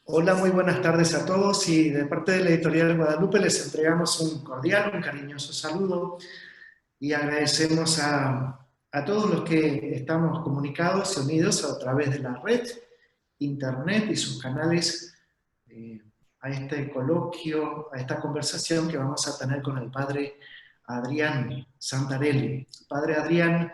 Hola, muy buenas tardes a todos y de parte de la Editorial Guadalupe les entregamos un cordial, un cariñoso saludo y agradecemos a todos los que estamos comunicados y unidos a través de la red, internet y sus canales eh, a este coloquio, a esta conversación que vamos a tener con el Padre Adrián Santarelli. El Padre Adrián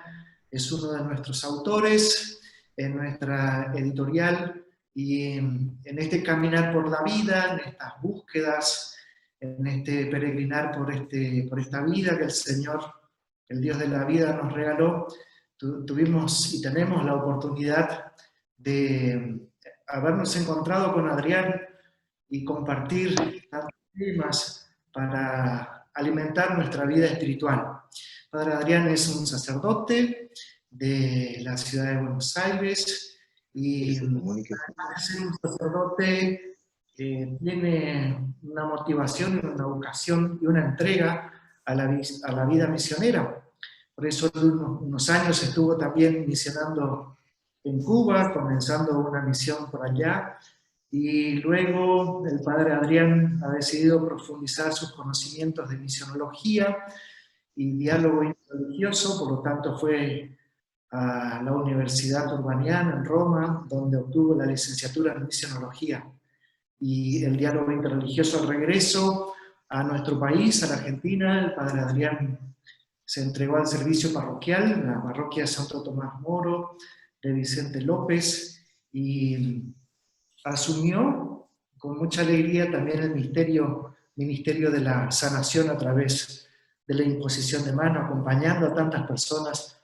es uno de nuestros autores en nuestra editorial y en este caminar por la vida, en estas búsquedas, en este peregrinar por esta vida que el Señor, el Dios de la vida, nos regaló, tuvimos y tenemos la oportunidad de habernos encontrado con Adrián y compartir tantos temas para alimentar nuestra vida espiritual. Padre Adrián es un sacerdote de la ciudad de Buenos Aires y además de ser un sacerdote tiene una motivación, una vocación y una entrega a la vida misionera. Por eso unos años estuvo también misionando en Cuba, comenzando una misión por allá, y luego el Padre Adrián ha decidido profundizar sus conocimientos de misionología y diálogo interreligioso, por lo tanto fue a la Universidad Urbaniana en Roma, donde obtuvo la licenciatura en misionología y el diálogo interreligioso. Al regreso a nuestro país, a la Argentina, el Padre Adrián se entregó al servicio parroquial en la parroquia Santo Tomás Moro de Vicente López y asumió con mucha alegría también el ministerio de la sanación a través de la imposición de mano, acompañando a tantas personas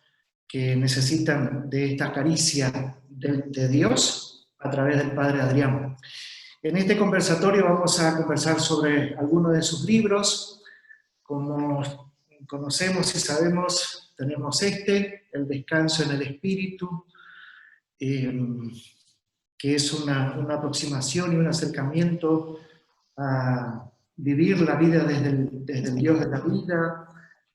que necesitan de esta caricia de Dios a través del Padre Adrián. En este conversatorio vamos a conversar sobre algunos de sus libros. Como conocemos y sabemos, tenemos El descanso en el espíritu, que es una aproximación y un acercamiento a vivir la vida desde el Dios de la vida,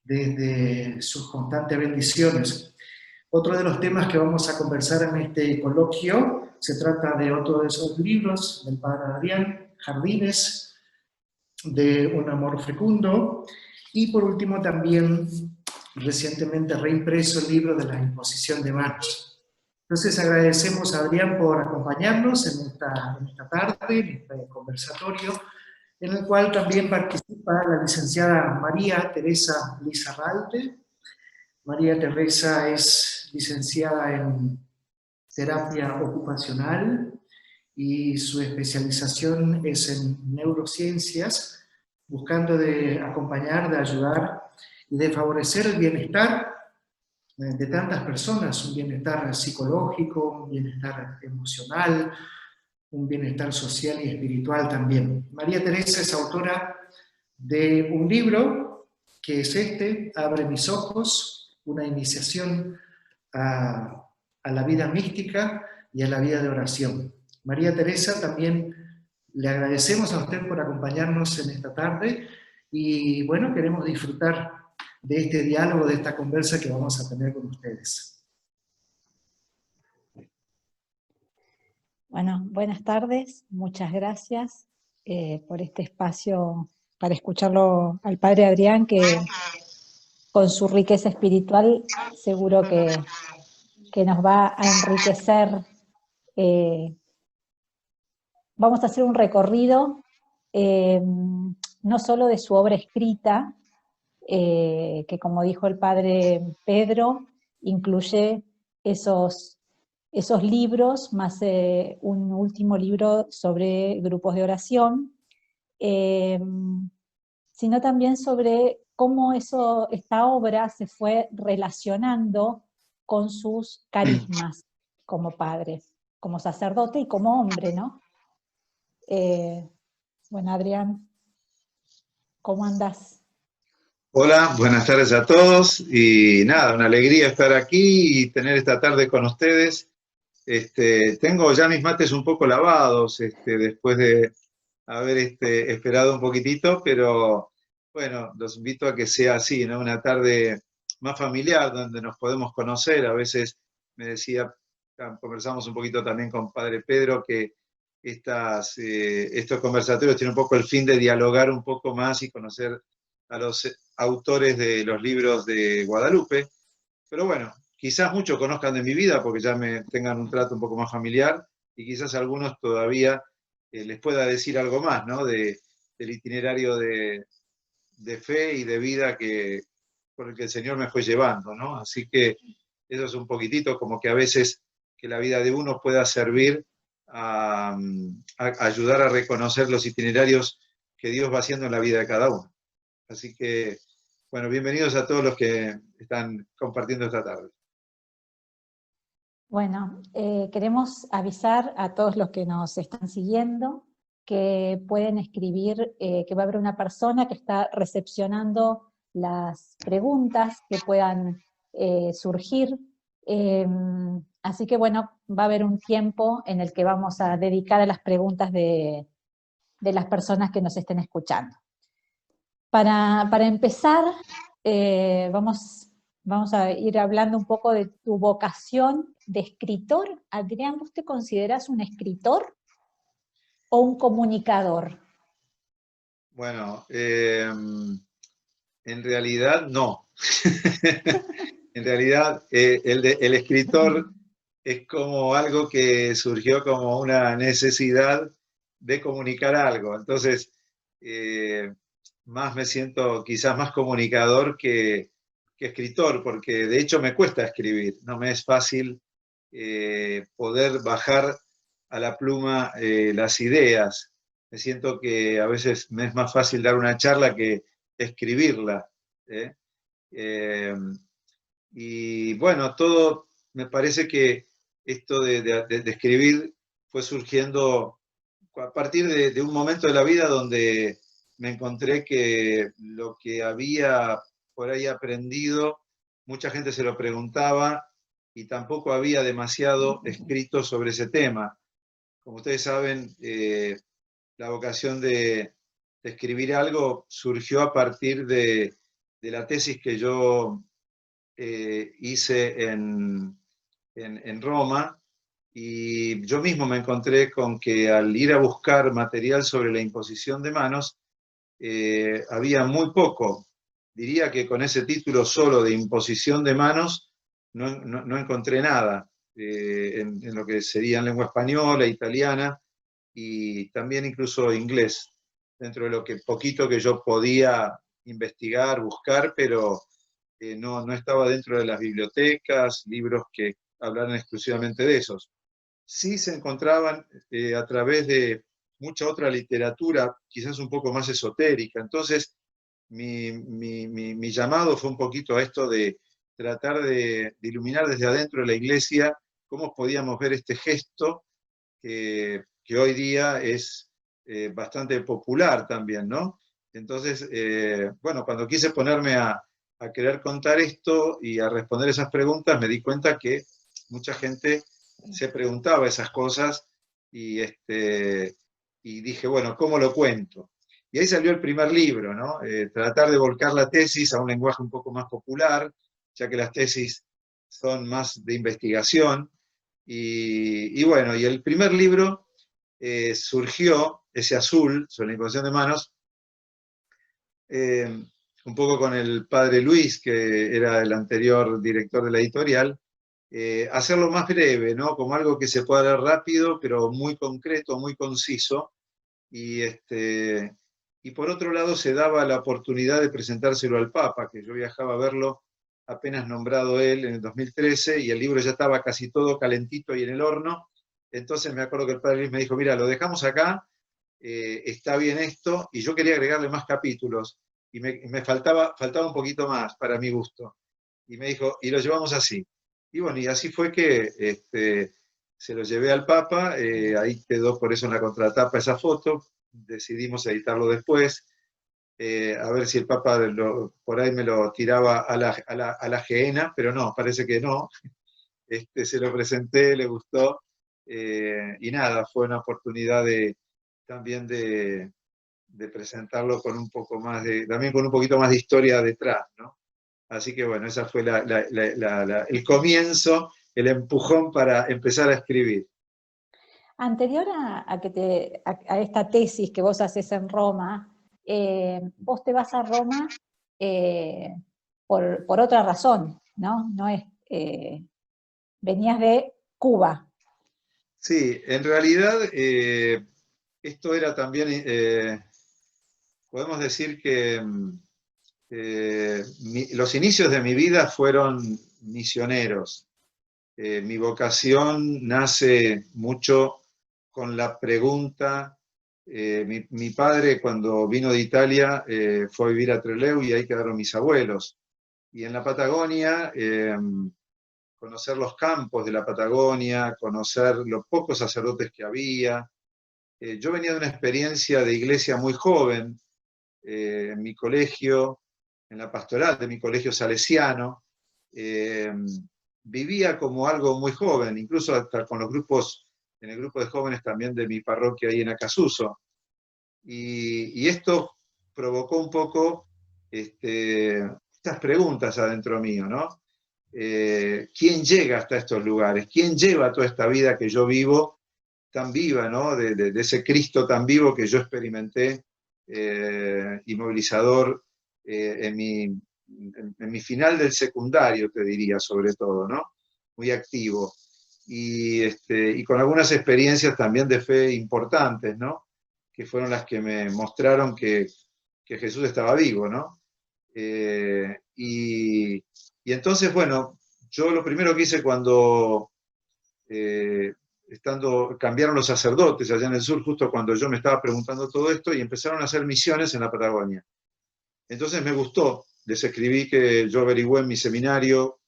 desde sus constantes bendiciones. Otro de los temas que vamos a conversar en este coloquio se trata de otro de esos libros del Padre Adrián, Jardines de un amor fecundo, y por último también recientemente reimpreso el libro de la imposición de manos. Entonces agradecemos a Adrián por acompañarnos en esta tarde, en este conversatorio, en el cual también participa la licenciada María Teresa Lizarralde. María Teresa es licenciada en terapia ocupacional y su especialización es en neurociencias, buscando de acompañar, de ayudar y de favorecer el bienestar de tantas personas, un bienestar psicológico, un bienestar emocional, un bienestar social y espiritual también. María Teresa es autora de un libro que es Abre mis ojos, una iniciación a la vida mística y a la vida de oración. María Teresa, también le agradecemos a usted por acompañarnos en esta tarde y bueno, queremos disfrutar de este diálogo, de esta conversa que vamos a tener con ustedes. Bueno, buenas tardes, muchas gracias por este espacio para escucharlo al Padre Adrián, que con su riqueza espiritual seguro que nos va a enriquecer. Vamos a hacer un recorrido no solo de su obra escrita, que como dijo el Padre Pedro, incluye esos libros, más un último libro sobre grupos de oración, sino también sobre cómo esta obra se fue relacionando con sus carismas como padre, como sacerdote y como hombre, ¿no? Bueno, Adrián, ¿cómo andás? Hola, buenas tardes a todos y nada, una alegría estar aquí y tener esta tarde con ustedes. Tengo ya mis mates un poco lavados después de haber esperado un poquitito, pero bueno, los invito a que sea así, ¿no? Una tarde más familiar donde nos podemos conocer. A veces me decía, conversamos un poquito también con Padre Pedro, que estos conversatorios tienen un poco el fin de dialogar un poco más y conocer a los autores de los libros de Guadalupe. Pero bueno, quizás muchos conozcan de mi vida porque ya me tengan un trato un poco más familiar y quizás algunos todavía les pueda decir algo más, ¿no? Del itinerario de fe y de vida por el que el Señor me fue llevando, ¿no? Así que eso es un poquitito como que a veces que la vida de uno pueda servir a ayudar a reconocer los itinerarios que Dios va haciendo en la vida de cada uno. Así que, bueno, bienvenidos a todos los que están compartiendo esta tarde. Bueno, queremos avisar a todos los que nos están siguiendo que pueden escribir, que va a haber una persona que está recepcionando las preguntas que puedan surgir. Así que bueno, va a haber un tiempo en el que vamos a dedicar a las preguntas de las personas que nos estén escuchando. Para empezar, vamos a ir hablando un poco de tu vocación de escritor. Adrián, ¿vos te considerás un escritor o un comunicador? Bueno, en realidad no. En realidad el escritor es como algo que surgió como una necesidad de comunicar algo. Entonces, más me siento quizás más comunicador que escritor, porque de hecho me cuesta escribir, no me es fácil poder bajar a la pluma las ideas. Me siento que a veces me es más fácil dar una charla que escribirla. Y bueno, todo me parece que esto de escribir fue surgiendo a partir de un momento de la vida donde me encontré que lo que había por ahí aprendido, mucha gente se lo preguntaba y tampoco había demasiado escrito sobre ese tema. Como ustedes saben, la vocación de escribir algo surgió a partir de la tesis que yo hice en Roma, y yo mismo me encontré con que al ir a buscar material sobre la imposición de manos, había muy poco. Diría que con ese título solo de imposición de manos no encontré nada en lo que sería en lengua española, italiana y también incluso inglés, dentro de lo que poquito que yo podía investigar, buscar, pero no estaba dentro de las bibliotecas, libros que hablaran exclusivamente de esos. Sí se encontraban a través de mucha otra literatura, quizás un poco más esotérica. Entonces, mi llamado fue un poquito a esto de tratar de iluminar desde adentro de la iglesia cómo podíamos ver este gesto que hoy día es bastante popular también, ¿no? Entonces, bueno, cuando quise ponerme a querer contar esto y a responder esas preguntas, me di cuenta que mucha gente se preguntaba esas cosas y dije, bueno, ¿cómo lo cuento? Y ahí salió el primer libro, ¿no? Tratar de volcar la tesis a un lenguaje un poco más popular, ya que las tesis son más de investigación. Y bueno, y el primer libro surgió, ese azul, sobre la imposición de manos, un poco con el padre Luis, que era el anterior director de la editorial, hacerlo más breve, ¿no? Como algo que se pueda leer rápido, pero muy concreto, muy conciso. Y por otro lado se daba la oportunidad de presentárselo al Papa, que yo viajaba a verlo apenas nombrado él en el 2013, y el libro ya estaba casi todo calentito y en el horno. Entonces me acuerdo que el padre Luis me dijo, mira, lo dejamos acá, está bien esto, y yo quería agregarle más capítulos, y me faltaba un poquito más para mi gusto. Y me dijo, y lo llevamos así. Y bueno, y así fue que se lo llevé al Papa, ahí quedó por eso en la contratapa esa foto, decidimos editarlo después, a ver si el Papa por ahí me lo tiraba a la gehenna, pero no, parece que no. Se lo presenté, le gustó, y nada, fue una oportunidad también de presentarlo con un poco más también con un poquito más de historia detrás, ¿no? Así que bueno, esa fue el comienzo, el empujón para empezar a escribir. Anterior a esta tesis que vos haces en Roma, vos te vas a Roma por otra razón, ¿no? No es, venías de Cuba. Sí, en realidad esto era también, podemos decir que los inicios de mi vida fueron misioneros. Mi vocación nace mucho con la pregunta. Mi padre, cuando vino de Italia, fue a vivir a Trelew y ahí quedaron mis abuelos. Y en la Patagonia, conocer los campos de la Patagonia, conocer los pocos sacerdotes que había. Yo venía de una experiencia de iglesia muy joven, en mi colegio, en la pastoral de mi colegio salesiano. Vivía como algo muy joven, incluso hasta con los grupos, en el grupo de jóvenes también de mi parroquia ahí en Acasuso. Y esto provocó un poco estas preguntas adentro mío, ¿no? ¿Quién llega hasta estos lugares? ¿Quién lleva toda esta vida que yo vivo, tan viva, ¿no? De ese Cristo tan vivo que yo experimenté y movilizador en mi final del secundario, te diría, sobre todo, ¿no? Muy activo. Y con algunas experiencias también de fe importantes, ¿no? Que fueron las que me mostraron que Jesús estaba vivo, ¿no? Y entonces, bueno, yo lo primero que hice cuando cambiaron los sacerdotes allá en el sur, justo cuando yo me estaba preguntando todo esto, y empezaron a hacer misiones en la Patagonia. Entonces me gustó, les escribí que yo averigüé en mi seminario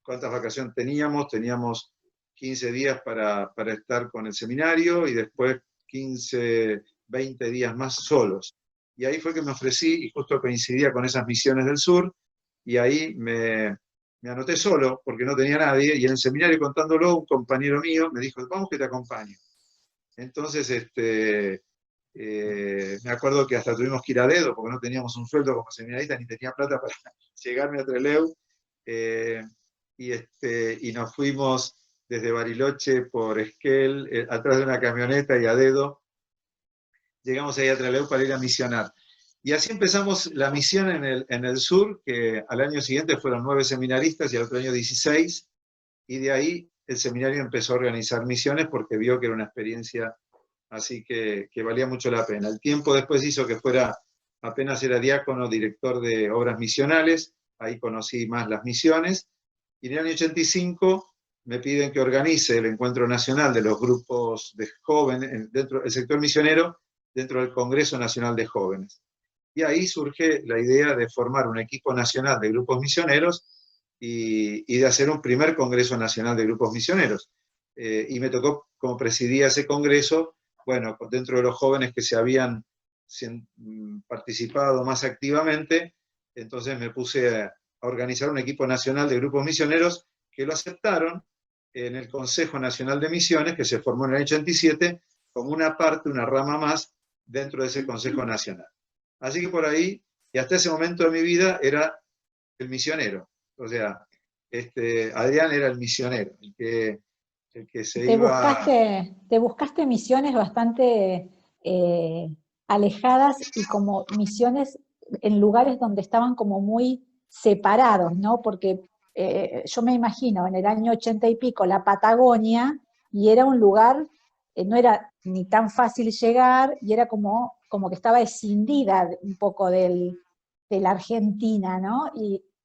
cuántas vacaciones teníamos 15 días para estar con el seminario y después 15, 20 días más solos. Y ahí fue que me ofrecí, y justo coincidía con esas misiones del sur, y ahí me anoté solo, porque no tenía nadie, y en el seminario contándolo, un compañero mío me dijo, vamos que te acompaño. Entonces, me acuerdo que hasta tuvimos que ir a dedo, porque no teníamos un sueldo como seminarista, ni tenía plata para llegarme a Trelew, y nos fuimos desde Bariloche por Esquel, atrás de una camioneta y a dedo, llegamos ahí a Trelew para ir a misionar. Y así empezamos la misión en el sur, que al año siguiente fueron 9 seminaristas y al otro año 16, y de ahí el seminario empezó a organizar misiones porque vio que era una experiencia así que valía mucho la pena. El tiempo después hizo que fuera, apenas era diácono, director de obras misionales, ahí conocí más las misiones, y en el año 85 me piden que organice el encuentro nacional de los grupos de jóvenes, dentro del sector misionero, dentro del Congreso Nacional de Jóvenes. Y ahí surge la idea de formar un equipo nacional de grupos misioneros y de hacer un primer Congreso Nacional de Grupos Misioneros. Y me tocó, como presidía ese congreso, bueno, dentro de los jóvenes que se habían participado más activamente, entonces me puse a organizar un equipo nacional de grupos misioneros que lo aceptaron en el Consejo Nacional de Misiones, que se formó en el año 87, como una parte, una rama más dentro de ese Consejo Nacional. Así que por ahí, y hasta ese momento de mi vida, era el misionero. O sea, Adrián era el misionero, el que se iba... Te buscaste misiones bastante alejadas y como misiones en lugares donde estaban como muy separados, ¿no? Porque yo me imagino en el año 80 y pico la Patagonia, y era un lugar, no era ni tan fácil llegar, y era como que estaba escindida un poco de la Argentina, ¿no?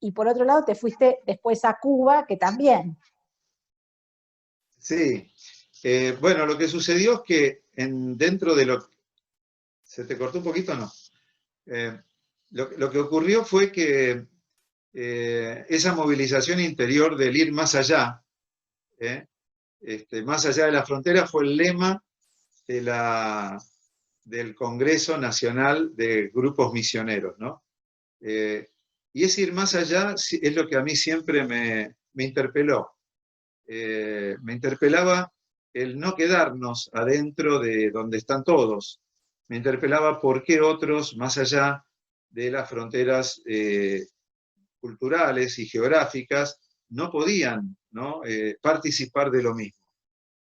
Y por otro lado te fuiste después a Cuba, que también. Sí, bueno, lo que sucedió es que dentro de lo... ¿Se te cortó un poquito o no? Lo que ocurrió fue que esa movilización interior del ir más allá, más allá de la frontera, fue el lema del Congreso Nacional de Grupos Misioneros, ¿no? Y ese ir más allá es lo que a mí siempre me interpeló. Me interpelaba el no quedarnos adentro de donde están todos. Me interpelaba por qué otros, más allá de las fronteras culturales y geográficas, no podían, ¿no? Participar de lo mismo.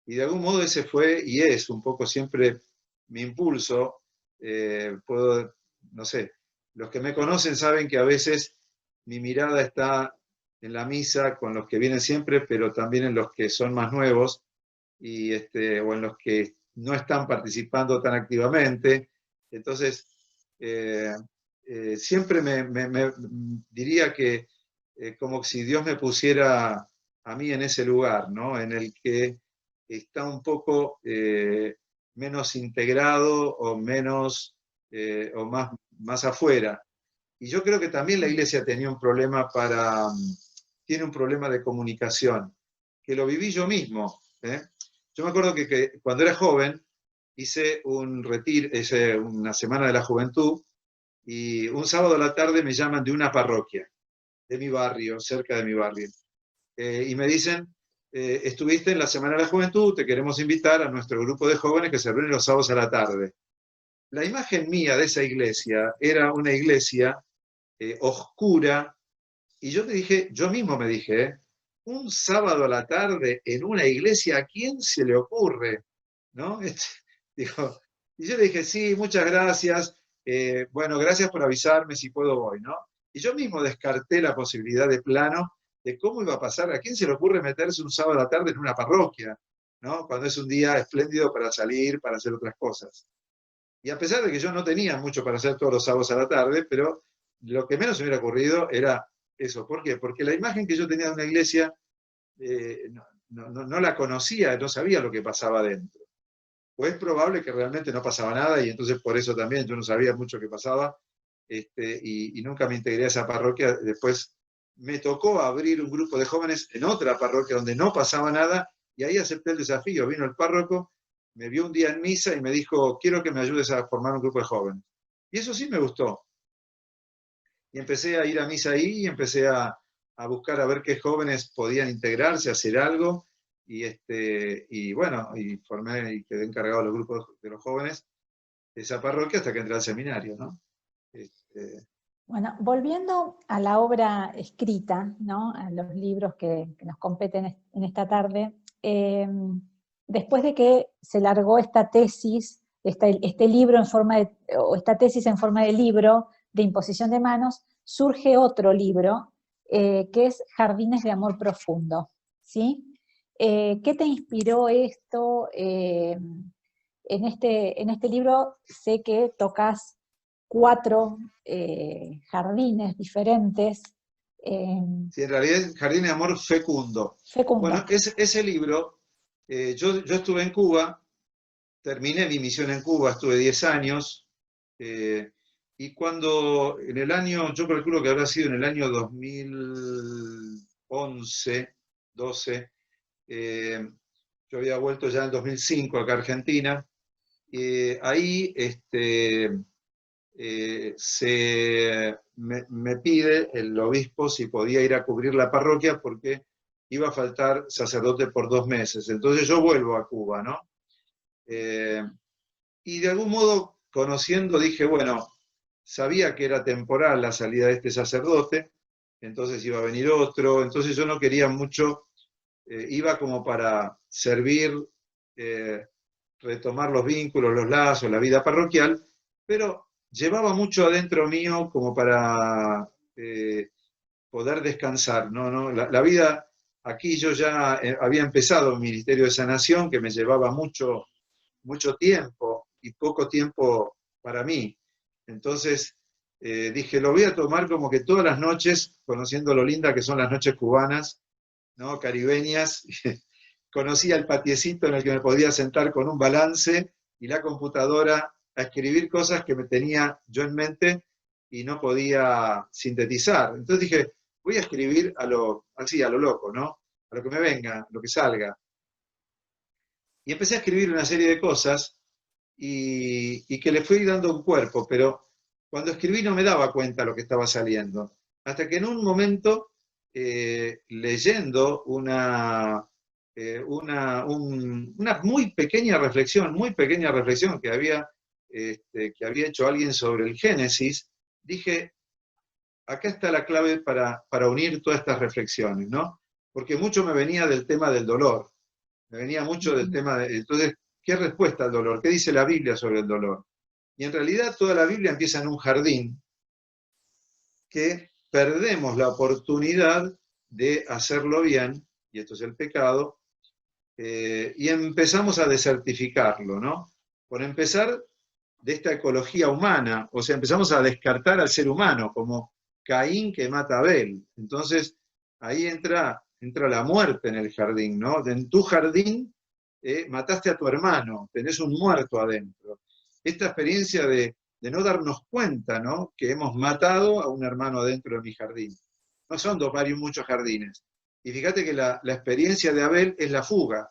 Y de algún modo ese fue y es un poco siempre mi impulso. No sé, los que me conocen saben que a veces mi mirada está en la misa con los que vienen siempre, pero también en los que son más nuevos o en los que no están participando tan activamente. Entonces, siempre me diría que como si Dios me pusiera a mí en ese lugar, ¿no? En el que está un poco menos integrado o menos o más afuera. Y yo creo que también la iglesia tenía un problema tiene un problema de comunicación, que lo viví yo mismo. Yo me acuerdo que cuando era joven hice un retiro, hice una semana de la juventud, y un sábado a la tarde me llaman de una parroquia, de mi barrio, cerca de mi barrio. Y me dicen, estuviste en la Semana de la Juventud, te queremos invitar a nuestro grupo de jóvenes que se reúnen los sábados a la tarde. La imagen mía de esa iglesia era una iglesia oscura, y yo mismo me dije, un sábado a la tarde en una iglesia, ¿a quién se le ocurre? ¿No? Digo, y yo le dije, sí, muchas gracias, bueno, gracias por avisarme, si puedo voy, ¿no? Y yo mismo descarté la posibilidad de plano de cómo iba a pasar, ¿a quién se le ocurre meterse un sábado a la tarde en una parroquia? ¿No? Cuando es un día espléndido para salir, para hacer otras cosas. Y a pesar de que yo no tenía mucho para hacer todos los sábados a la tarde, pero lo que menos me hubiera ocurrido era eso. ¿Por qué? Porque la imagen que yo tenía de una iglesia no la conocía, no sabía lo que pasaba dentro. O es probable que realmente no pasaba nada y entonces por eso también yo no sabía mucho qué pasaba y nunca me integré a esa parroquia. Después me tocó abrir un grupo de jóvenes en otra parroquia donde no pasaba nada y ahí acepté el desafío. Vino el párroco, me vio un día en misa y me dijo, quiero que me ayudes a formar un grupo de jóvenes. Y eso sí me gustó. Y empecé a ir a misa ahí y empecé a buscar a ver qué jóvenes podían integrarse, hacer algo. Y bueno, y formé y quedé encargado de los grupos de los jóvenes de esa parroquia hasta que entré al seminario, ¿no? Bueno, volviendo a la obra escrita, ¿no? A los libros que nos competen en esta tarde, después de que se largó esta tesis, este libro en forma de, o esta tesis en forma de libro de imposición de manos, surge otro libro que es Jardines de Amor Profundo, ¿sí? ¿Qué te inspiró esto? En este libro sé que tocas 4 jardines diferentes. Sí, en realidad es Jardines de Amor Fecundo. Fecundo. Bueno, ese libro, yo estuve en Cuba, terminé mi misión en Cuba, estuve 10 años, y cuando en el año, yo calculo que habrá sido en el año 2011, 12, yo había vuelto ya en 2005 acá a Argentina, ahí me pide el obispo si podía ir a cubrir la parroquia porque iba a faltar sacerdote por 2 meses. Entonces yo vuelvo a Cuba, ¿no? Y de algún modo, conociendo, dije, bueno, sabía que era temporal la salida de este sacerdote, entonces iba a venir otro, entonces yo no quería mucho, iba como para servir, retomar los vínculos, los lazos, la vida parroquial, pero llevaba mucho adentro mío como para poder descansar, ¿no? La vida, aquí yo ya había empezado un ministerio de sanación que me llevaba mucho tiempo y poco tiempo para mí. Entonces dije, lo voy a tomar como que todas las noches, conociendo lo linda que son las noches cubanas, ¿no? Caribeñas, conocía el patiecito en el que me podía sentar con un balance y la computadora a escribir cosas que me tenía yo en mente y no podía sintetizar. Entonces dije, voy a escribir así, a lo loco, ¿no? A lo que me venga, lo que salga. Y empecé a escribir una serie de cosas y que le fui dando un cuerpo, pero cuando escribí no me daba cuenta lo que estaba saliendo. Hasta que en un momento, leyendo una muy pequeña reflexión que había hecho alguien sobre el Génesis, dije, acá está la clave para unir todas estas reflexiones, ¿no? Porque mucho me venía del tema del dolor. Me venía mucho del tema de, entonces, ¿qué respuesta al dolor? ¿Qué dice la Biblia sobre el dolor? Y en realidad toda la Biblia empieza en un jardín que perdemos la oportunidad de hacerlo bien, y esto es el pecado, y empezamos a desertificarlo, ¿no? Por empezar de esta ecología humana, o sea, empezamos a descartar al ser humano como Caín que mata a Abel. Entonces, ahí entra la muerte en el jardín, ¿no? En tu jardín mataste a tu hermano, tenés un muerto adentro. Esta experiencia de no darnos cuenta, ¿no? Que hemos matado a un hermano adentro de mi jardín. No son dos, varios, muchos jardines. Y fíjate que la experiencia de Abel es la fuga,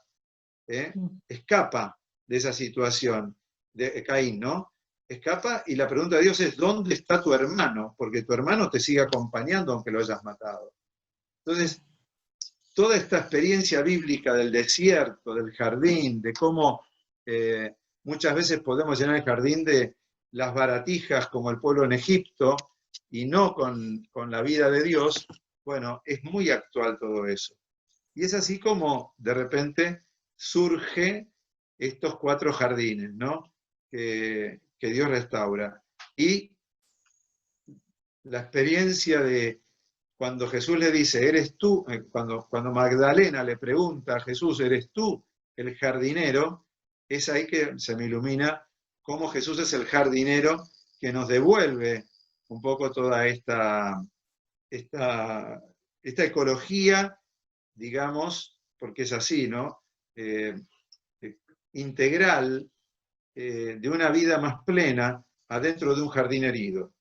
escapa de esa situación de Caín, ¿no? Escapa y la pregunta de Dios es, ¿dónde está tu hermano? Porque tu hermano te sigue acompañando aunque lo hayas matado. Entonces, toda esta experiencia bíblica del desierto, del jardín, de cómo muchas veces podemos llenar el jardín de las baratijas como el pueblo en Egipto y no con la vida de Dios, bueno, es muy actual todo eso. Y es así como de repente surge estos 4 jardines, ¿no? Que Dios restaura. Y la experiencia de cuando Jesús le dice, eres tú, cuando Magdalena le pregunta a Jesús, ¿eres tú el jardinero? Es ahí que se me ilumina cómo Jesús es el jardinero que nos devuelve un poco toda esta ecología, digamos, porque es así, ¿no? Integral, de una vida más plena adentro de un jardín herido.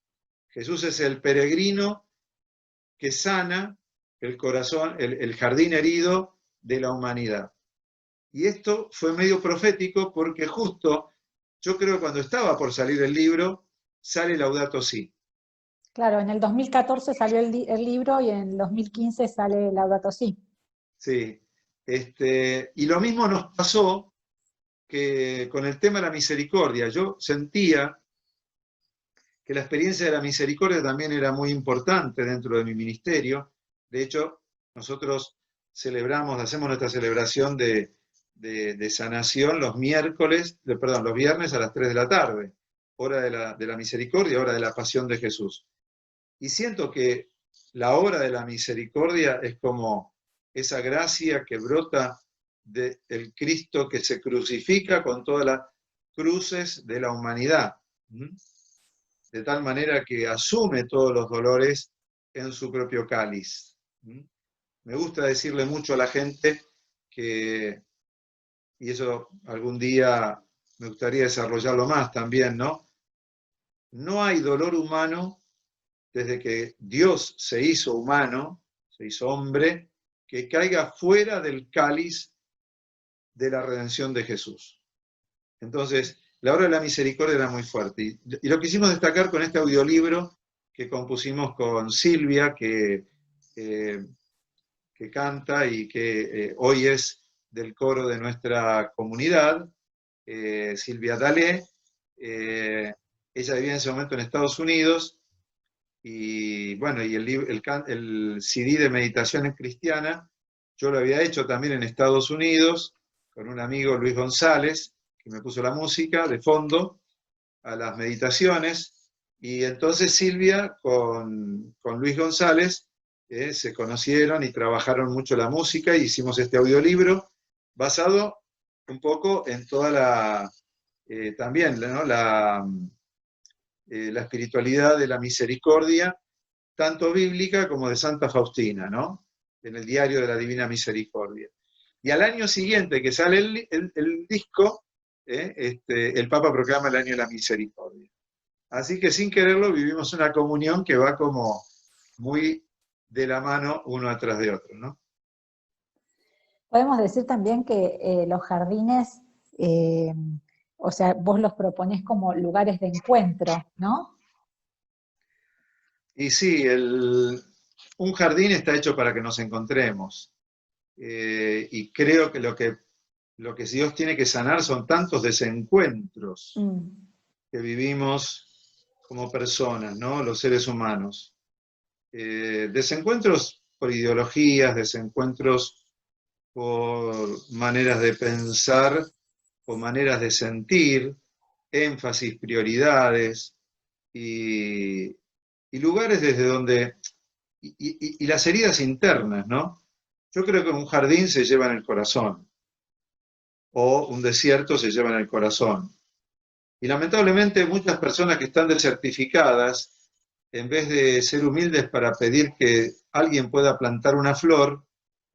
Jesús es el peregrino que sana el corazón, el jardín herido de la humanidad. Y esto fue medio profético porque justo, yo creo que cuando estaba por salir el libro, sale Laudato Si. Claro, en el 2014 salió el libro y en el 2015 sale Laudato Si. Sí. Y lo mismo nos pasó que con el tema de la misericordia. Yo sentía que la experiencia de la misericordia también era muy importante dentro de mi ministerio. De hecho, nosotros hacemos nuestra celebración de sanación los los viernes a las 3 de la tarde, hora de la misericordia, hora de la pasión de Jesús. Y siento que la obra de la misericordia es como esa gracia que brota del Cristo que se crucifica con todas las cruces de la humanidad, de tal manera que asume todos los dolores en su propio cáliz. Me gusta decirle mucho a la gente que, y eso algún día me gustaría desarrollarlo más también, ¿no? No hay dolor humano desde que Dios se hizo humano, se hizo hombre, que caiga fuera del cáliz de la redención de Jesús. Entonces, la obra de la misericordia era muy fuerte. Y lo quisimos destacar con este audiolibro que compusimos con Silvia, que canta y que hoy es del coro de nuestra comunidad, Silvia Dalé. Ella vivía en ese momento en Estados Unidos. Y bueno, y el CD de meditaciones cristianas, yo lo había hecho también en Estados Unidos, con un amigo, Luis González, que me puso la música de fondo a las meditaciones, y entonces Silvia con Luis González se conocieron y trabajaron mucho la música, y hicimos este audiolibro basado un poco en toda también, ¿no? la espiritualidad de la misericordia, tanto bíblica como de Santa Faustina, ¿no? En el Diario de la Divina Misericordia. Y al año siguiente que sale el disco, el Papa proclama el Año de la Misericordia. Así que sin quererlo vivimos una comunión que va como muy de la mano uno atrás de otro, ¿no? Podemos decir también que los jardines, o sea, vos los proponés como lugares de encuentro, ¿no? Y sí, un jardín está hecho para que nos encontremos. Y creo que lo que Dios tiene que sanar son tantos desencuentros que vivimos como personas, ¿no? Los seres humanos. Desencuentros por ideologías, desencuentros por maneras de pensar, por maneras de sentir, énfasis, prioridades y lugares desde donde, y las heridas internas, ¿no? Yo creo que un jardín se lleva en el corazón, o un desierto se lleva en el corazón. Y lamentablemente muchas personas que están desertificadas, en vez de ser humildes para pedir que alguien pueda plantar una flor,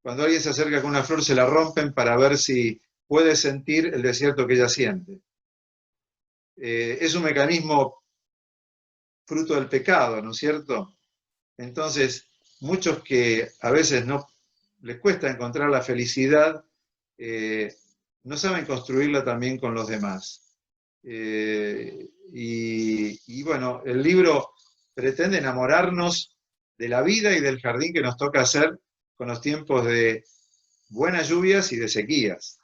cuando alguien se acerca con una flor se la rompen para ver si puede sentir el desierto que ella siente. Es un mecanismo fruto del pecado, ¿no es cierto? Entonces, muchos que a veces no les cuesta encontrar la felicidad, no saben construirla también con los demás. Y bueno, el libro pretende enamorarnos de la vida y del jardín que nos toca hacer con los tiempos de buenas lluvias y de sequías,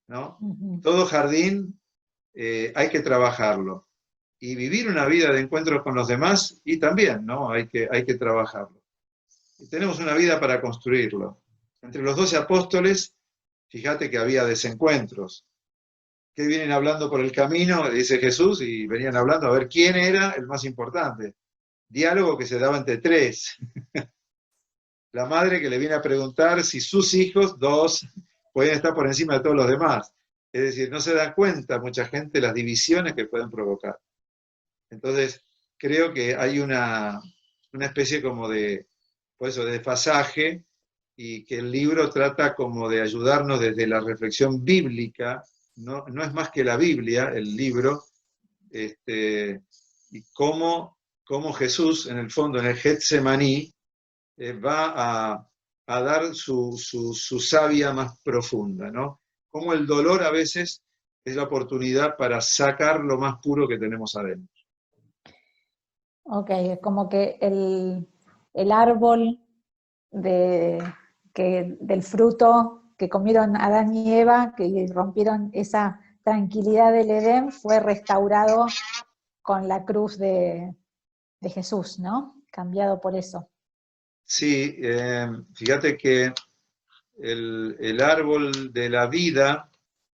¿no? Todo jardín hay que trabajarlo. Y vivir una vida de encuentros con los demás, y también, ¿no? Hay que trabajarlo. Y tenemos una vida para construirlo. Entre los 12 apóstoles, fíjate que había desencuentros. Que vienen hablando por el camino, dice Jesús, y venían hablando a ver quién era el más importante. Diálogo que se daba entre tres. La madre que le viene a preguntar si sus hijos, dos, pueden estar por encima de todos los demás. Es decir, no se da cuenta mucha gente las divisiones que pueden provocar. Entonces, creo que hay una especie como de, por eso, de desfasaje, y que el libro trata como de ayudarnos desde la reflexión bíblica. No es más que la Biblia, el libro, y cómo Jesús, en el fondo, en el Getsemaní, va a dar su savia más profunda, ¿no? Cómo el dolor a veces es la oportunidad para sacar lo más puro que tenemos adentro. Ok, es como que el árbol del fruto que comieron Adán y Eva, que rompieron esa tranquilidad del Edén, fue restaurado con la cruz de Jesús, ¿no? Cambiado por eso. Sí, fíjate que el árbol de la vida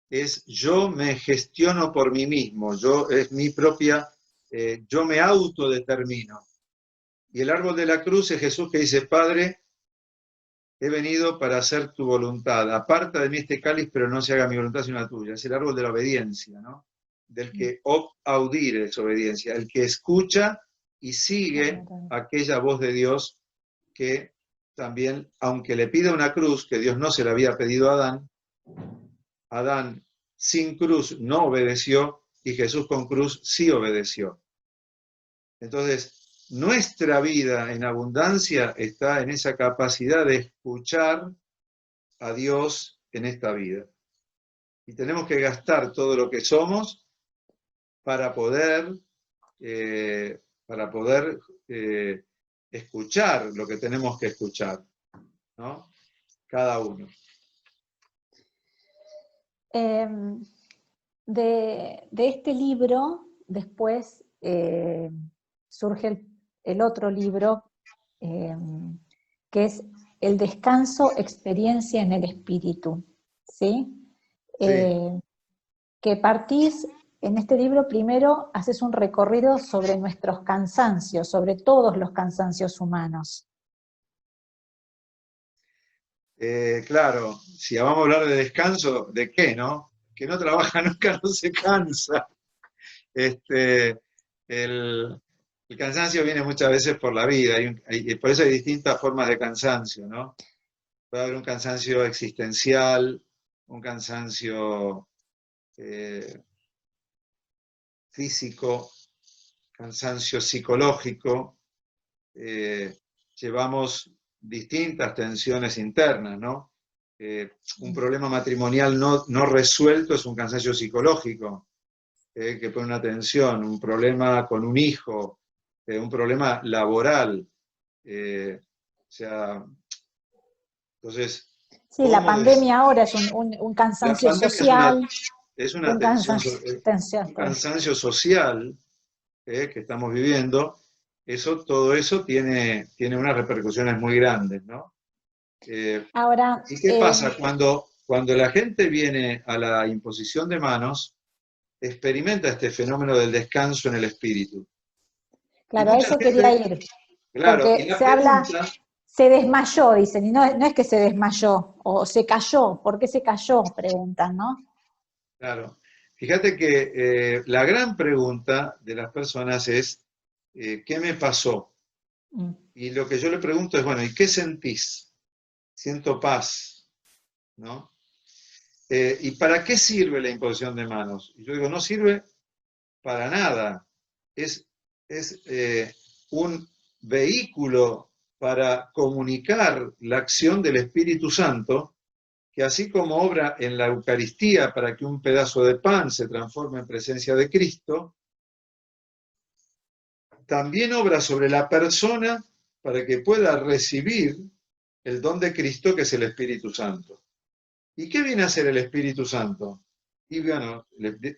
es yo me gestiono por mí mismo, es mi propia, yo me autodetermino. Y el árbol de la cruz es Jesús que dice, Padre, he venido para hacer tu voluntad. Aparta de mí este cáliz, pero no se haga mi voluntad sino la tuya. Es el árbol de la obediencia, ¿no? Del que audire es obediencia, el que escucha y sigue aquella voz de Dios que también, aunque le pida una cruz, que Dios no se la había pedido a Adán, Adán sin cruz no obedeció y Jesús con cruz sí obedeció. Entonces, nuestra vida en abundancia está en esa capacidad de escuchar a Dios en esta vida. Y tenemos que gastar todo lo que somos para poder escuchar lo que tenemos que escuchar, ¿no? Cada uno. De este libro, después surge el otro libro, que es El descanso, experiencia en el espíritu, ¿sí? Sí. Que partís, en este libro primero haces un recorrido sobre nuestros cansancios, sobre todos los cansancios humanos. Claro, si vamos a hablar de descanso, ¿de qué, no? Que no trabaja nunca, no se cansa. El cansancio viene muchas veces por la vida, por eso hay distintas formas de cansancio, ¿no? Puede haber un cansancio existencial, un cansancio físico, cansancio psicológico. Llevamos distintas tensiones internas, ¿no? Un problema matrimonial no resuelto es un cansancio psicológico, que pone una tensión, un problema con un hijo, un problema laboral. O sea, entonces... Sí, la pandemia ahora es un cansancio social. Es una tensión, un cansancio social que estamos viviendo. Todo eso tiene unas repercusiones muy grandes, ¿no? Ahora, ¿Y qué pasa? Cuando la gente viene a la imposición de manos, experimenta este fenómeno del descanso en el espíritu. Y claro, a mucha eso quería gente, ir, claro, y porque la se habla, pregunta, se desmayó, dicen, y no, no es que se desmayó, o se cayó, ¿por qué se cayó? Preguntan, ¿no? claro, fíjate que la gran pregunta de las personas es, ¿qué me pasó? Mm, Y lo que yo le pregunto es, bueno, ¿y qué sentís? Siento paz, ¿no? ¿Y para qué sirve la imposición de manos? Y yo digo, no sirve para nada. Es, es un vehículo para comunicar la acción del Espíritu Santo, que así como obra en la Eucaristía para que un pedazo de pan se transforme en presencia de Cristo, también obra sobre la persona para que pueda recibir el don de Cristo, que es el Espíritu Santo. ¿Y qué viene a hacer el Espíritu Santo? Y bueno,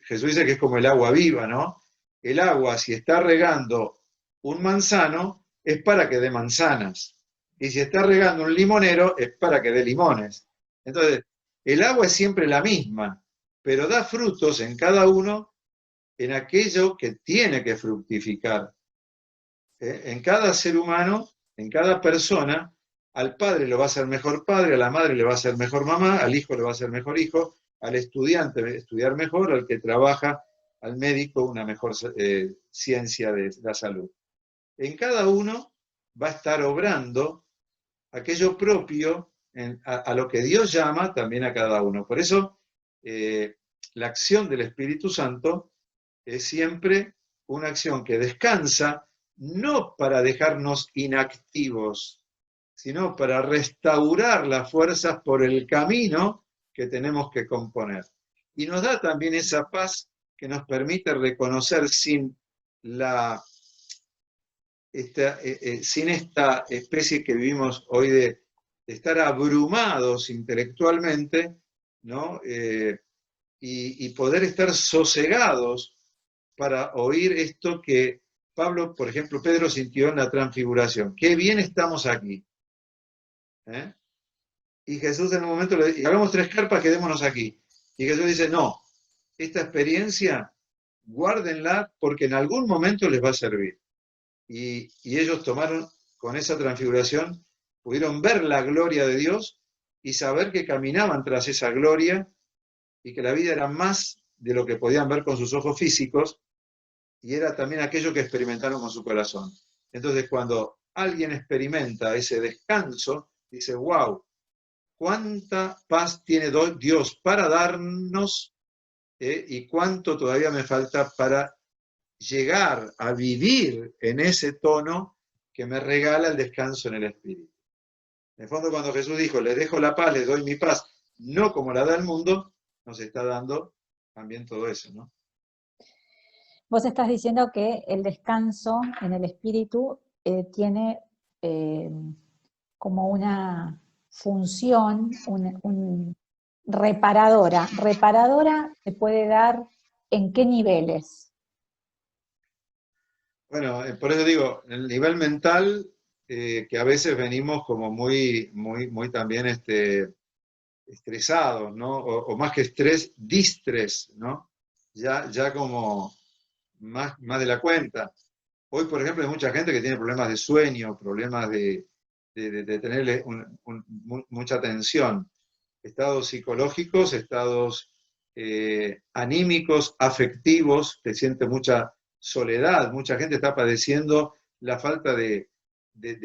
Jesús dice que es como el agua viva, ¿no? El agua, si está regando un manzano, es para que dé manzanas. Y si está regando un limonero, es para que dé limones. Entonces, el agua es siempre la misma, pero da frutos en cada uno en aquello que tiene que fructificar. En cada ser humano, en cada persona, al padre lo va a hacer mejor padre, a la madre le va a ser mejor mamá, al hijo le va a ser mejor hijo, al estudiante estudiar mejor, al que trabaja, al médico una mejor ciencia de la salud. En cada uno va a estar obrando aquello propio a lo que Dios llama también a cada uno. Por eso la acción del Espíritu Santo es siempre una acción que descansa no para dejarnos inactivos, sino para restaurar las fuerzas por el camino que tenemos que componer. Y nos da también esa paz que nos permite reconocer sin esta especie que vivimos hoy de estar abrumados intelectualmente, ¿no? Y poder estar sosegados para oír esto que Pablo, por ejemplo, Pedro sintió en la transfiguración. Qué bien estamos aquí. ¿Eh? Y Jesús en un momento le dice, hagamos 3 carpas, quedémonos aquí. Y Jesús dice, no, esta experiencia guárdenla porque en algún momento les va a servir. Y ellos tomaron con esa transfiguración, pudieron ver la gloria de Dios y saber que caminaban tras esa gloria y que la vida era más de lo que podían ver con sus ojos físicos y era también aquello que experimentaron con su corazón. Entonces, cuando alguien experimenta ese descanso, dice, wow, cuánta paz tiene Dios para darnos y cuánto todavía me falta para llegar a vivir en ese tono que me regala el descanso en el Espíritu. En el fondo, cuando Jesús dijo, les dejo la paz, les doy mi paz, no como la da el mundo, nos está dando también todo eso, ¿no? Vos estás diciendo que el descanso en el espíritu tiene como una función reparadora. Reparadora se puede dar en qué niveles. Bueno, por eso digo, el nivel mental, que a veces venimos como muy también estresados, ¿no? O más que estrés, distrés, ¿no? Ya como más de la cuenta. Hoy, por ejemplo, hay mucha gente que tiene problemas de sueño, problemas de tener mucha tensión, estados psicológicos, estados anímicos, afectivos, que siente mucha soledad, mucha gente está padeciendo la falta de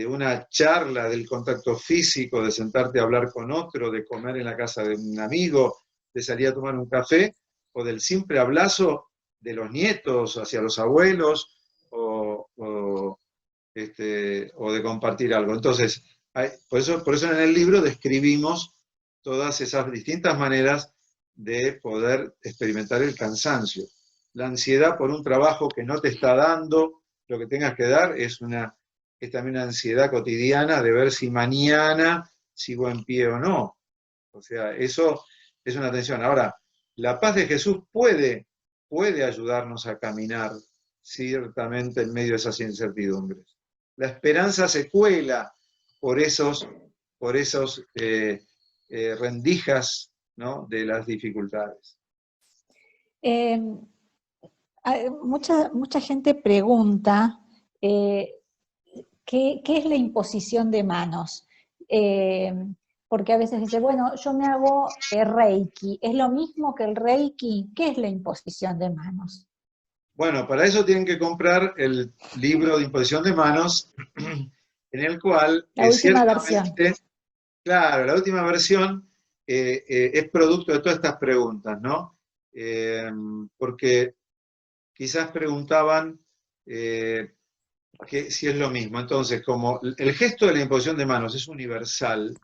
una charla, del contacto físico, de sentarte a hablar con otro, de comer en la casa de un amigo, de salir a tomar un café, o del simple abrazo de los nietos hacia los abuelos, o de compartir algo. Entonces, por eso en el libro describimos todas esas distintas maneras de poder experimentar el cansancio. La ansiedad por un trabajo que no te está dando lo que tengas que dar es también una ansiedad cotidiana de ver si mañana sigo en pie o no. O sea, eso es una tensión. Ahora, la paz de Jesús puede ayudarnos a caminar ciertamente en medio de esas incertidumbres. La esperanza se cuela por esos por esos rendijas, ¿no?, de las dificultades. Mucha gente pregunta ¿qué es la imposición de manos? Porque a veces dice, bueno, yo me hago Reiki, ¿es lo mismo que el Reiki? ¿Qué es la imposición de manos? Bueno, para eso tienen que comprar el libro de imposición de manos, en el cual La última ciertamente, versión. claro, la última versión es producto de todas estas preguntas, ¿no? Porque quizás preguntaban que si es lo mismo. Entonces, como el gesto de la imposición de manos es universal,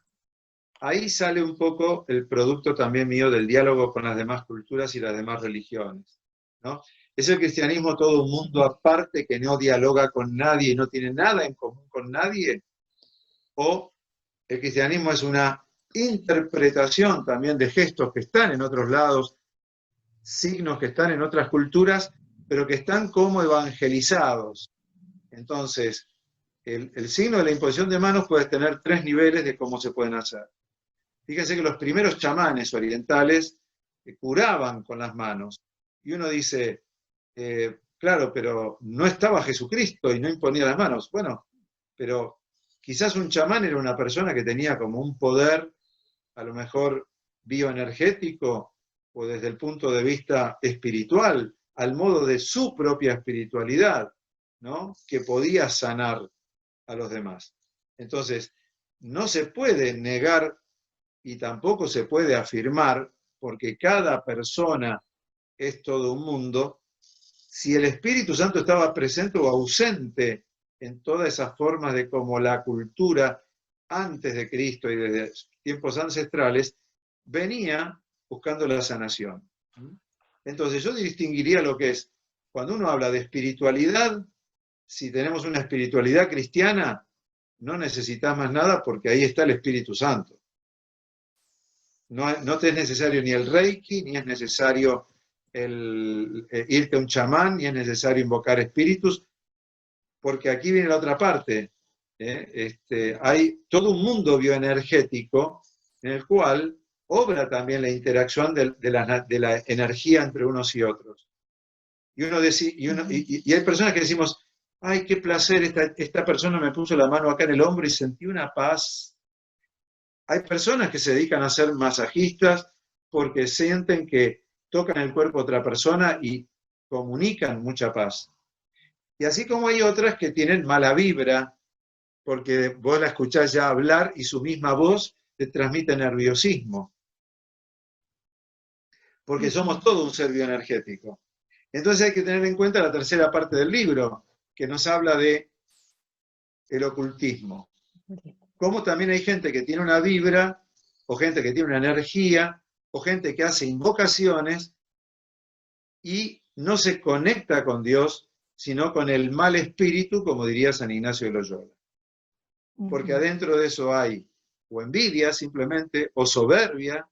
ahí sale un poco el producto también mío del diálogo con las demás culturas y las demás religiones, ¿no? ¿Es el cristianismo todo un mundo aparte que no dialoga con nadie y no tiene nada en común con nadie? ¿O el cristianismo es una interpretación también de gestos que están en otros lados, signos que están en otras culturas, pero que están como evangelizados? Entonces, el signo de la imposición de manos puede tener 3 niveles de cómo se pueden hacer. Fíjense que los primeros chamanes orientales curaban con las manos. Y uno dice, claro, pero no estaba Jesucristo y no imponía las manos. Bueno, pero quizás un chamán era una persona que tenía como un poder, a lo mejor bioenergético, o desde el punto de vista espiritual, al modo de su propia espiritualidad, ¿no?, que podía sanar a los demás. Entonces, no se puede negar y tampoco se puede afirmar, porque cada persona es todo un mundo, si el Espíritu Santo estaba presente o ausente en todas esas formas de cómo la cultura antes de Cristo y desde tiempos ancestrales venía buscando la sanación. Entonces yo distinguiría lo que es, cuando uno habla de espiritualidad, si tenemos una espiritualidad cristiana, no necesitas más nada porque ahí está el Espíritu Santo. No te es necesario ni el Reiki, ni es necesario irte a un chamán, ni es necesario invocar espíritus, porque aquí viene la otra parte. Hay todo un mundo bioenergético en el cual obra también la interacción de la energía entre unos y otros. Y hay personas que decimos, ay, qué placer, esta persona me puso la mano acá en el hombro y sentí una paz. Hay personas que se dedican a ser masajistas porque sienten que tocan el cuerpo de otra persona y comunican mucha paz. Y así como hay otras que tienen mala vibra, porque vos la escuchás ya hablar y su misma voz te transmite nerviosismo. Porque somos todo un ser bioenergético. Entonces hay que tener en cuenta la tercera parte del libro, que nos habla de el ocultismo. Como también hay gente que tiene una vibra, o gente que tiene una energía, o gente que hace invocaciones y no se conecta con Dios, sino con el mal espíritu, como diría San Ignacio de Loyola. Porque adentro de eso hay o envidia simplemente, o soberbia,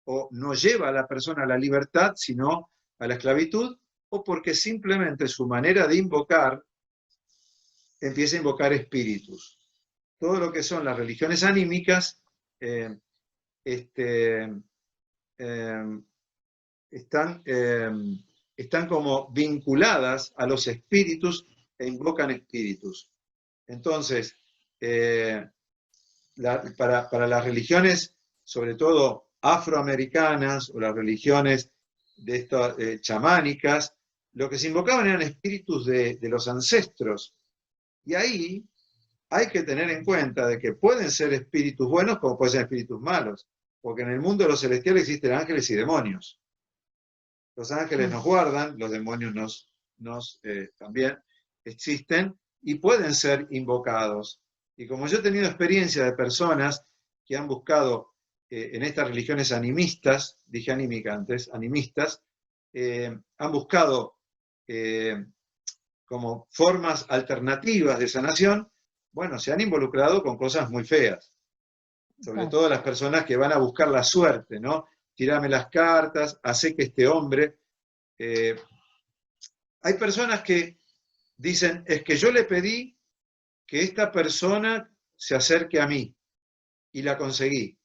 o no lleva a la persona a la libertad, sino a la esclavitud, o porque simplemente su manera de invocar empieza a invocar espíritus. Todo lo que son las religiones anímicas están como vinculadas a los espíritus e invocan espíritus. Entonces, para las religiones, sobre todo afroamericanas o las religiones de estas chamánicas, lo que se invocaban eran espíritus de los ancestros. Y ahí hay que tener en cuenta de que pueden ser espíritus buenos como pueden ser espíritus malos, porque en el mundo de los celestiales existen ángeles y demonios. Los ángeles nos guardan, los demonios también existen y pueden ser invocados. Y como yo he tenido experiencia de personas que han buscado en estas religiones animistas, dije anímica antes, animistas, han buscado como formas alternativas de sanación, bueno, se han involucrado con cosas muy feas. Sobre todo las personas que van a buscar la suerte, ¿no? Tirame las cartas, hace que este hombre... hay personas que dicen, es que yo le pedí que esta persona se acerque a mí. y la conseguí.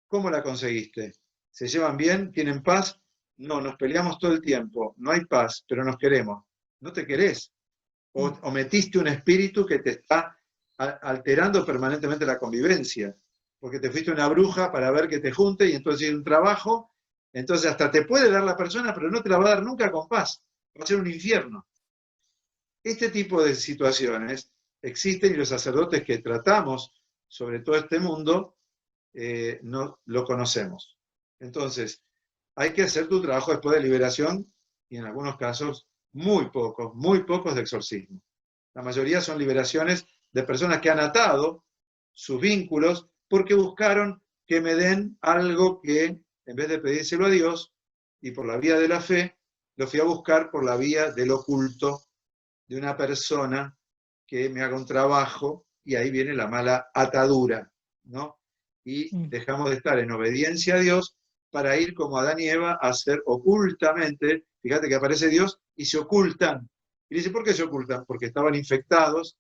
¿Cómo la conseguiste? ¿Se llevan bien? ¿Tienen paz? No, nos peleamos todo el tiempo. No hay paz, pero nos queremos. No te querés. O metiste un espíritu que te está alterando permanentemente la convivencia. Porque te fuiste una bruja para ver que te junte y entonces hay un trabajo. Entonces hasta te puede dar la persona, pero no te la va a dar nunca con paz. Va a ser un infierno. Este tipo de situaciones existen y los sacerdotes que tratamos sobre todo este mundo no lo conocemos. Entonces, hay que hacer tu trabajo después de liberación y en algunos casos muy pocos de exorcismo. La mayoría son liberaciones de personas que han atado sus vínculos porque buscaron que me den algo que, en vez de pedírselo a Dios y por la vía de la fe, lo fui a buscar por la vía del oculto de una persona que me haga un trabajo y ahí viene la mala atadura, ¿no? Y dejamos de estar en obediencia a Dios para ir como Adán y Eva a hacer ocultamente, fíjate que aparece Dios y se ocultan. Y dice, ¿por qué se ocultan? Porque estaban infectados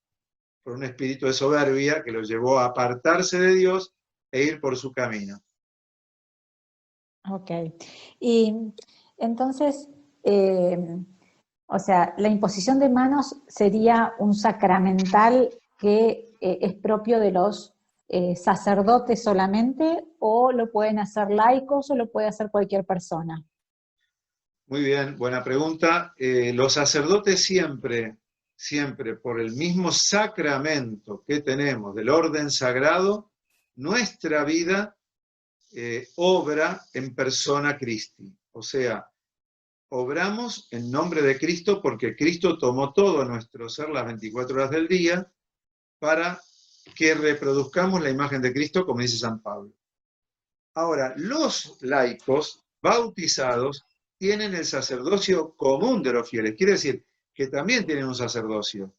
por un espíritu de soberbia que los llevó a apartarse de Dios e ir por su camino. Ok. Y entonces, o sea, la imposición de manos sería un sacramental que es propio de los sacerdotes solamente, o lo pueden hacer laicos o lo puede hacer cualquier persona. Muy bien, buena pregunta. Los sacerdotes siempre, por el mismo sacramento que tenemos del orden sagrado, nuestra vida obra en persona Christi. O sea, obramos en nombre de Cristo porque Cristo tomó todo nuestro ser las 24 horas del día para que reproduzcamos la imagen de Cristo, como dice San Pablo. Ahora, los laicos bautizados tienen el sacerdocio común de los fieles, quiere decir que también tienen un sacerdocio,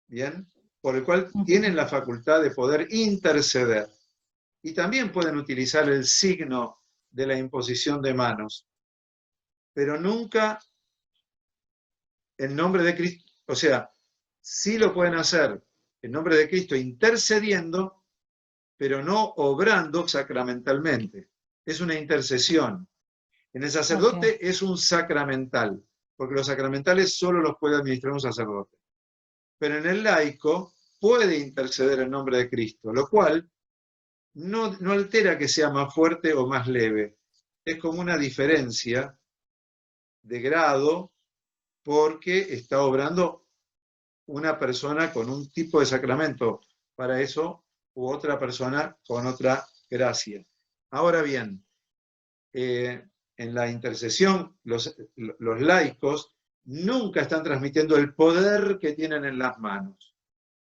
¿bien? Por el cual tienen la facultad de poder interceder. Y también pueden utilizar el signo de la imposición de manos, pero nunca en nombre de Cristo, o sea, sí lo pueden hacer en nombre de Cristo intercediendo, pero no obrando sacramentalmente. Es una intercesión. En el sacerdote es un sacramental, porque los sacramentales solo los puede administrar un sacerdote. Pero en el laico puede interceder en nombre de Cristo, lo cual no altera que sea más fuerte o más leve. Es como una diferencia de grado porque está obrando una persona con un tipo de sacramento para eso u otra persona con otra gracia. Ahora bien, en la intercesión los laicos nunca están transmitiendo el poder que tienen en las manos.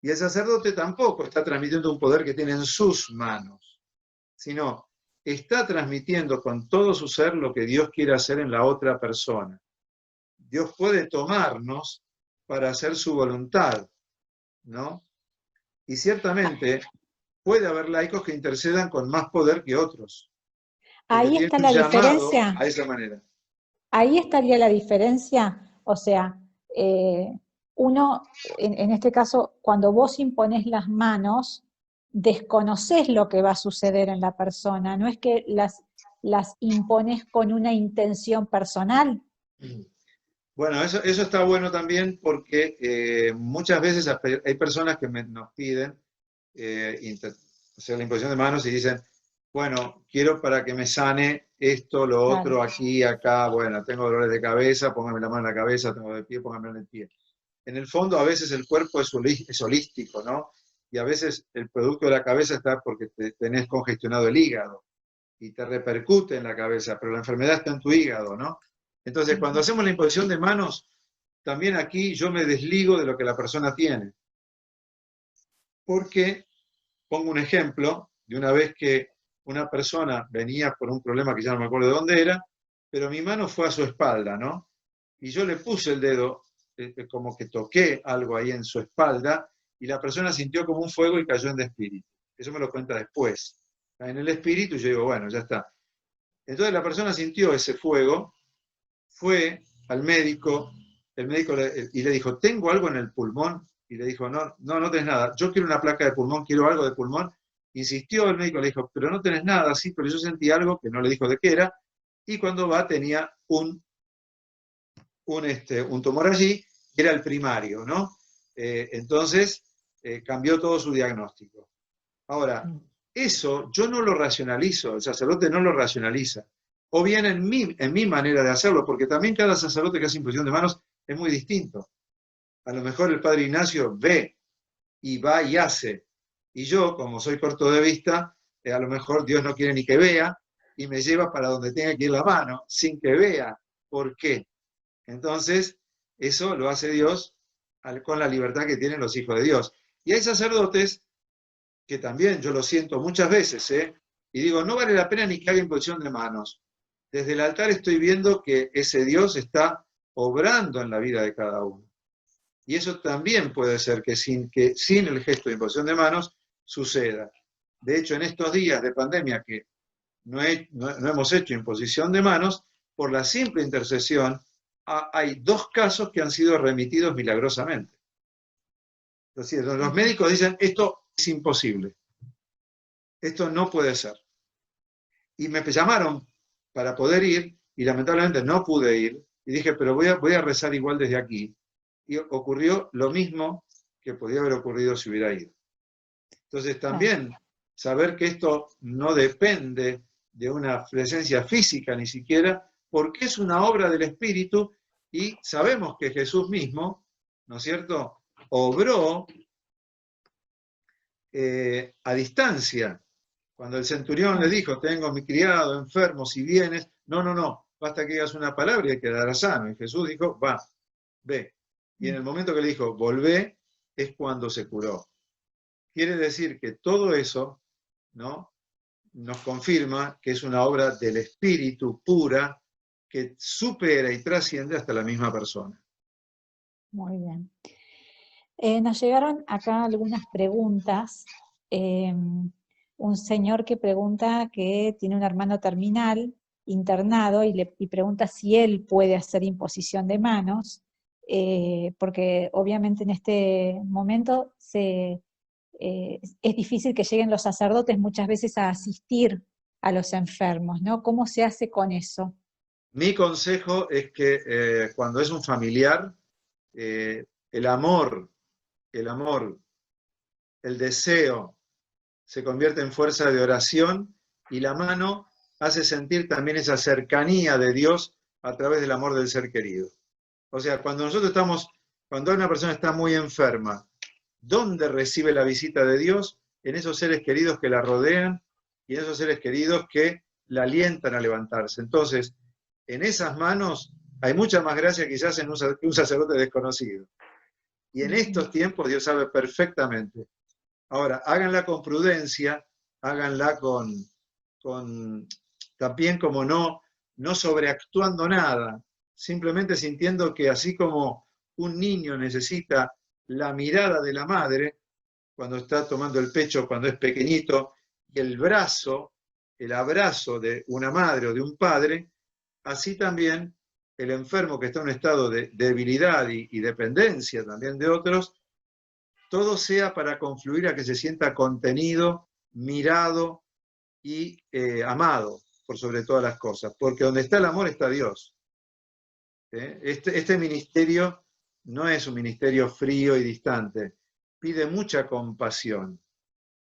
Y el sacerdote tampoco está transmitiendo un poder que tiene en sus manos, sino está transmitiendo con todo su ser lo que Dios quiere hacer en la otra persona. Dios puede tomarnos para hacer su voluntad, ¿no? Y ciertamente puede haber laicos que intercedan con más poder que otros. Ahí está la diferencia. A esa manera. Ahí estaría la diferencia, o sea, uno, en este caso, cuando vos imponés las manos, desconocés lo que va a suceder en la persona, no es que las impones con una intención personal. Bueno, eso está bueno también porque muchas veces hay personas que nos piden hacer la imposición de manos y dicen, bueno, quiero para que me sane esto, lo otro, aquí, acá, bueno, tengo dolores de cabeza, póngame la mano en la cabeza, tengo de pie, póngame en el pie. En el fondo, a veces el cuerpo es holístico, ¿no? Y a veces el producto de la cabeza está porque tenés congestionado el hígado y te repercute en la cabeza, pero la enfermedad está en tu hígado, ¿no? Entonces, cuando hacemos la imposición de manos, también aquí yo me desligo de lo que la persona tiene. Porque, pongo un ejemplo, de una vez que una persona venía por un problema que ya no me acuerdo de dónde era, pero mi mano fue a su espalda, ¿no? Y yo le puse el dedo, como que toqué algo ahí en su espalda, y la persona sintió como un fuego y cayó en espíritu. Eso me lo cuenta después. En el espíritu yo digo, bueno, ya está. Entonces la persona sintió ese fuego, fue al médico, el médico y le dijo, ¿tengo algo en el pulmón? Y le dijo, no tenés nada, yo quiero una placa de pulmón, quiero algo de pulmón. Insistió, el médico le dijo, pero no tenés nada, sí, pero yo sentí algo que no le dijo de qué era, y cuando va tenía un tumor allí, que era el primario, ¿no? Entonces, cambió todo su diagnóstico. Ahora, eso yo no lo racionalizo, el sacerdote no lo racionaliza. O bien en mi manera de hacerlo, porque también cada sacerdote que hace imposición de manos es muy distinto. A lo mejor el padre Ignacio ve y va y hace. Y yo, como soy corto de vista, a lo mejor Dios no quiere ni que vea y me lleva para donde tenga que ir la mano, sin que vea. ¿Por qué? Entonces, eso lo hace Dios con la libertad que tienen los hijos de Dios. Y hay sacerdotes que también yo lo siento muchas veces, y digo, no vale la pena ni que haga imposición de manos. Desde el altar estoy viendo que ese Dios está obrando en la vida de cada uno. Y eso también puede ser que sin el gesto de imposición de manos suceda. De hecho, en estos días de pandemia que no hemos hecho imposición de manos, por la simple intercesión, hay 2 casos que han sido remitidos milagrosamente. Es decir, los médicos dicen, esto es imposible, esto no puede ser. Y me llamaron para poder ir, y lamentablemente no pude ir, y dije, pero voy a rezar igual desde aquí. Y ocurrió lo mismo que podía haber ocurrido si hubiera ido. Entonces también saber que esto no depende de una presencia física ni siquiera, porque es una obra del Espíritu, y sabemos que Jesús mismo, ¿no es cierto?, obró a distancia. Cuando el centurión le dijo, tengo a mi criado enfermo, si vienes, no, basta que digas una palabra y quedará sano. Y Jesús dijo, va, ve. Y en el momento que le dijo, volvé, es cuando se curó. Quiere decir que todo eso, ¿no?, nos confirma que es una obra del Espíritu pura que supera y trasciende hasta la misma persona. Muy bien. Nos llegaron acá algunas preguntas. Un señor que pregunta que tiene un hermano terminal internado y pregunta si él puede hacer imposición de manos, porque obviamente en este momento es difícil que lleguen los sacerdotes muchas veces a asistir a los enfermos, ¿no? ¿Cómo se hace con eso? Mi consejo es que cuando es un familiar, el amor, el deseo se convierte en fuerza de oración, y la mano hace sentir también esa cercanía de Dios a través del amor del ser querido. O sea, cuando una persona está muy enferma, ¿dónde recibe la visita de Dios? En esos seres queridos que la rodean y en esos seres queridos que la alientan a levantarse. Entonces, en esas manos hay mucha más gracia quizás en un sacerdote desconocido. Y en estos tiempos Dios sabe perfectamente. Ahora, háganla con prudencia, háganla también como no sobreactuando nada, simplemente sintiendo que así como un niño necesita la mirada de la madre cuando está tomando el pecho, cuando es pequeñito, y el abrazo de una madre o de un padre, así también el enfermo que está en un estado de debilidad y dependencia también de otros, todo sea para confluir a que se sienta contenido, mirado y amado por sobre todas las cosas, porque donde está el amor está Dios. Este ministerio no es un ministerio frío y distante, pide mucha compasión,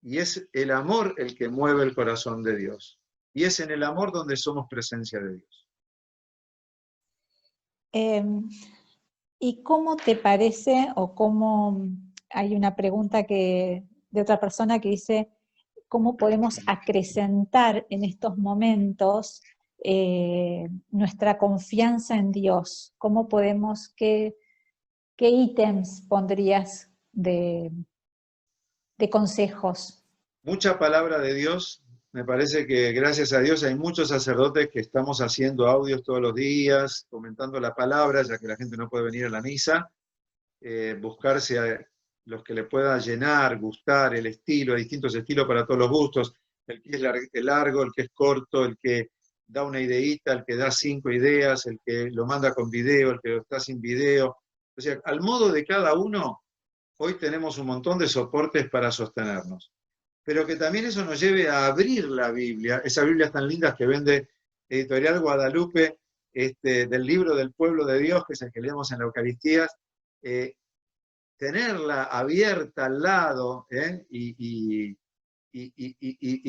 y es el amor el que mueve el corazón de Dios, y es en el amor donde somos presencia de Dios. ¿Y cómo te parece, o cómo, hay una pregunta de otra persona que dice, ¿cómo podemos acrecentar en estos momentos nuestra confianza en Dios? ¿Cómo podemos, qué ítems pondrías de consejos? Mucha palabra de Dios. Me parece que gracias a Dios hay muchos sacerdotes que estamos haciendo audios todos los días, comentando la palabra, ya que la gente no puede venir a la misa. Buscarse a los que le pueda llenar, gustar, el estilo, hay distintos estilos para todos los gustos, el que es largo, el que es corto, el que da una ideita, el que da 5 ideas, el que lo manda con video, el que lo está sin video. O sea, al modo de cada uno, hoy tenemos un montón de soportes para sostenernos. pero que también eso nos lleve a abrir la Biblia, esas Biblias tan lindas que vende Editorial Guadalupe, del libro del pueblo de Dios, que es el que leemos en la Eucaristía, tenerla abierta al lado, y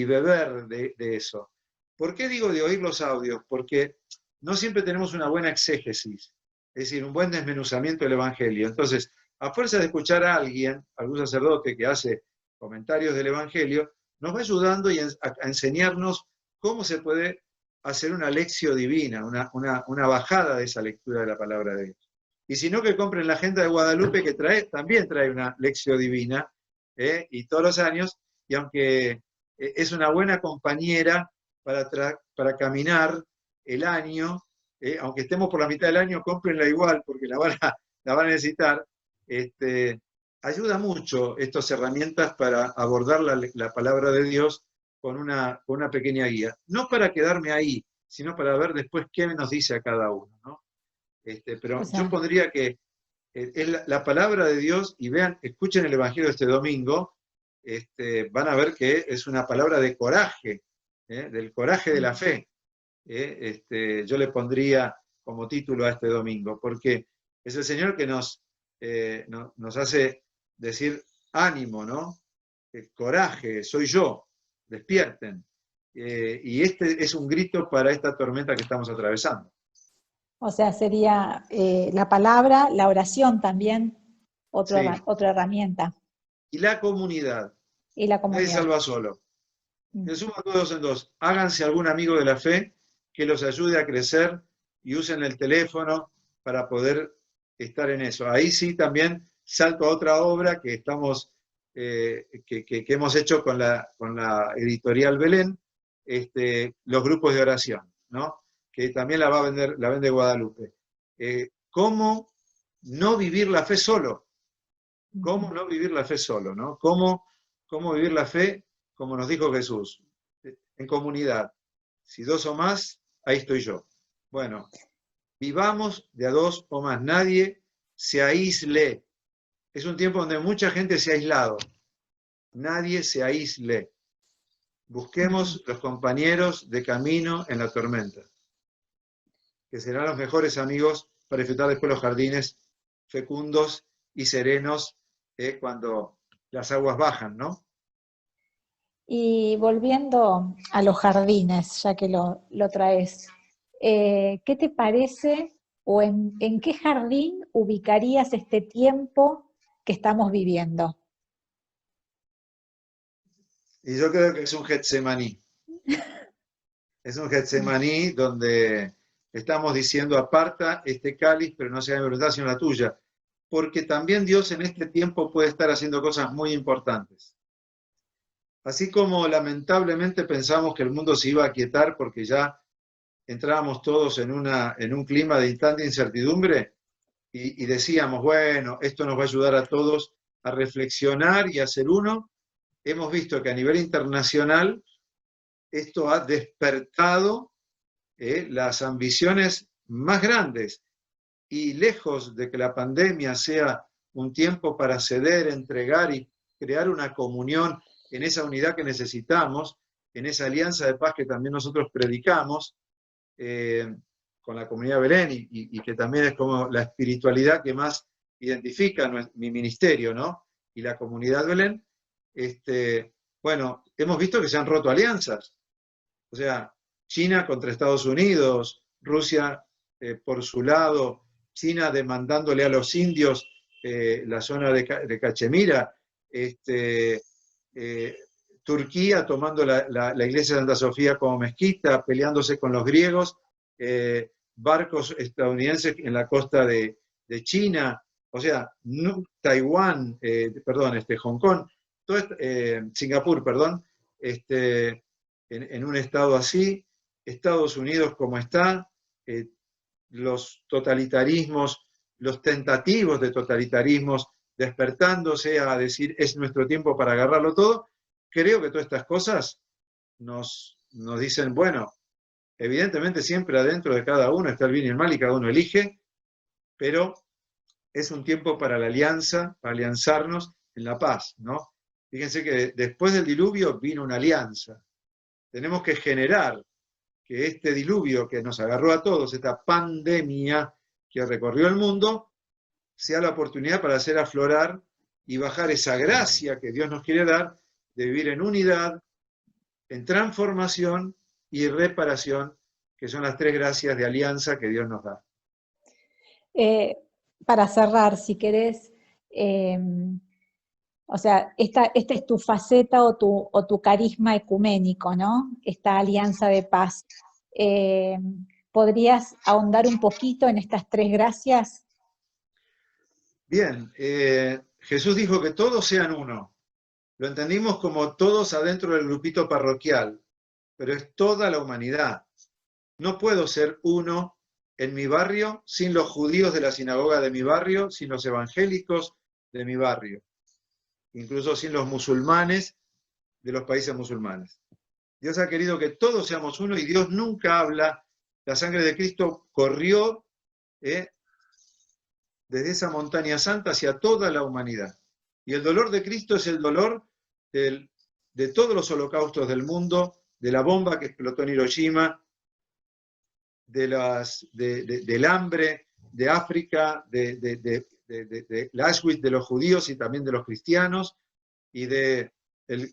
beber de eso. ¿Por qué digo de oír los audios? Porque no siempre tenemos una buena exégesis, es decir, un buen desmenuzamiento del Evangelio. Entonces, a fuerza de escuchar a alguien, algún sacerdote que hace comentarios del Evangelio, nos va ayudando a enseñarnos cómo se puede hacer una lección divina, una bajada de esa lectura de la palabra de Dios. Y si no, que compren la Agenda de Guadalupe, que también trae una lección divina, y todos los años, y aunque es una buena compañera para caminar el año, aunque estemos por la mitad del año, cómprenla igual, porque la van a necesitar. Ayuda mucho estas herramientas para abordar la palabra de Dios con una pequeña guía. No para quedarme ahí, sino para ver después qué nos dice a cada uno, ¿no? Pero yo pondría que es la palabra de Dios, y vean, escuchen el Evangelio de este domingo, van a ver que es una palabra de coraje, del coraje de la fe. Yo le pondría como título a este domingo, porque es el Señor que nos hace decir ánimo, ¿no? Coraje, soy yo, despierten. Y este es un grito para esta tormenta que estamos atravesando. O sea, sería la palabra, la oración también, Sí. otra herramienta. Y la comunidad. Y la Nadie comunidad. salva solo. Se suman todos en dos. Háganse algún amigo de la fe que los ayude a crecer y usen el teléfono para poder estar en eso. Ahí sí también salto a otra obra que estamos, que hemos hecho con la editorial Belén, los grupos de oración, ¿no? Que también la vende Guadalupe. ¿Cómo no vivir la fe solo? ¿Cómo no vivir la fe solo, ¿no? ¿Cómo vivir la fe, como nos dijo Jesús, en comunidad? Si dos o más, ahí estoy yo. Bueno, vivamos de a dos o más. Nadie se aísle. Es un tiempo donde mucha gente se ha aislado. Nadie se aísle. Busquemos los compañeros de camino en la tormenta, que serán los mejores amigos para disfrutar después los jardines fecundos y serenos, cuando las aguas bajan, ¿no? Y volviendo a los jardines, ya que lo traes, ¿qué te parece o en qué jardín ubicarías este tiempo que estamos viviendo? Y yo creo que es un Getsemaní. Es un Getsemaní donde estamos diciendo: aparta este cáliz, pero no sea mi voluntad sino la tuya. Porque también Dios en este tiempo puede estar haciendo cosas muy importantes. Así como lamentablemente pensamos que el mundo se iba a aquietar porque ya entrábamos todos en un clima de tanta incertidumbre, y decíamos, bueno, esto nos va a ayudar a todos a reflexionar y a ser uno, hemos visto que a nivel internacional esto ha despertado las ambiciones más grandes, y lejos de que la pandemia sea un tiempo para ceder, entregar y crear una comunión en esa unidad que necesitamos, en esa alianza de paz que también nosotros predicamos con la comunidad Belén, y que también es como la espiritualidad que más identifica mi ministerio, ¿no? Y la comunidad Belén, bueno, hemos visto que se han roto alianzas. O sea, China contra Estados Unidos, Rusia por su lado, China demandándole a los indios la zona de Cachemira, Turquía tomando la iglesia de Santa Sofía como mezquita, peleándose con los griegos, barcos estadounidenses en la costa de China, o sea, Taiwán, perdón, Hong Kong, Singapur, perdón, en un estado así, Estados Unidos como está, los totalitarismos, los tentativos de totalitarismos despertándose a decir es nuestro tiempo para agarrarlo todo. Creo que todas estas cosas nos dicen, bueno, evidentemente siempre adentro de cada uno está el bien y el mal y cada uno elige, pero es un tiempo para la alianza, para alianzarnos en la paz, ¿no? Fíjense que después del diluvio vino una alianza. Tenemos que generar que este diluvio que nos agarró a todos, esta pandemia que recorrió el mundo, sea la oportunidad para hacer aflorar y bajar esa gracia que Dios nos quiere dar de vivir en unidad, en transformación y reparación, que son las tres gracias de alianza que Dios nos da. Para cerrar, si querés, o sea, esta es tu faceta o tu carisma ecuménico, ¿no? Esta alianza de paz. ¿Podrías ahondar un poquito en estas tres gracias? Bien, Jesús dijo que todos sean uno. Lo entendimos como todos adentro del grupito parroquial, pero es toda la humanidad. No puedo ser uno en mi barrio sin los judíos de la sinagoga de mi barrio, sin los evangélicos de mi barrio, incluso sin los musulmanes de los países musulmanes. Dios ha querido que todos seamos uno y Dios nunca habla. La sangre de Cristo corrió desde esa montaña santa hacia toda la humanidad. Y el dolor de Cristo es el dolor de todos los holocaustos del mundo, de la bomba que explotó en Hiroshima, del hambre de África, del Auschwitz de los judíos y también de los cristianos, y del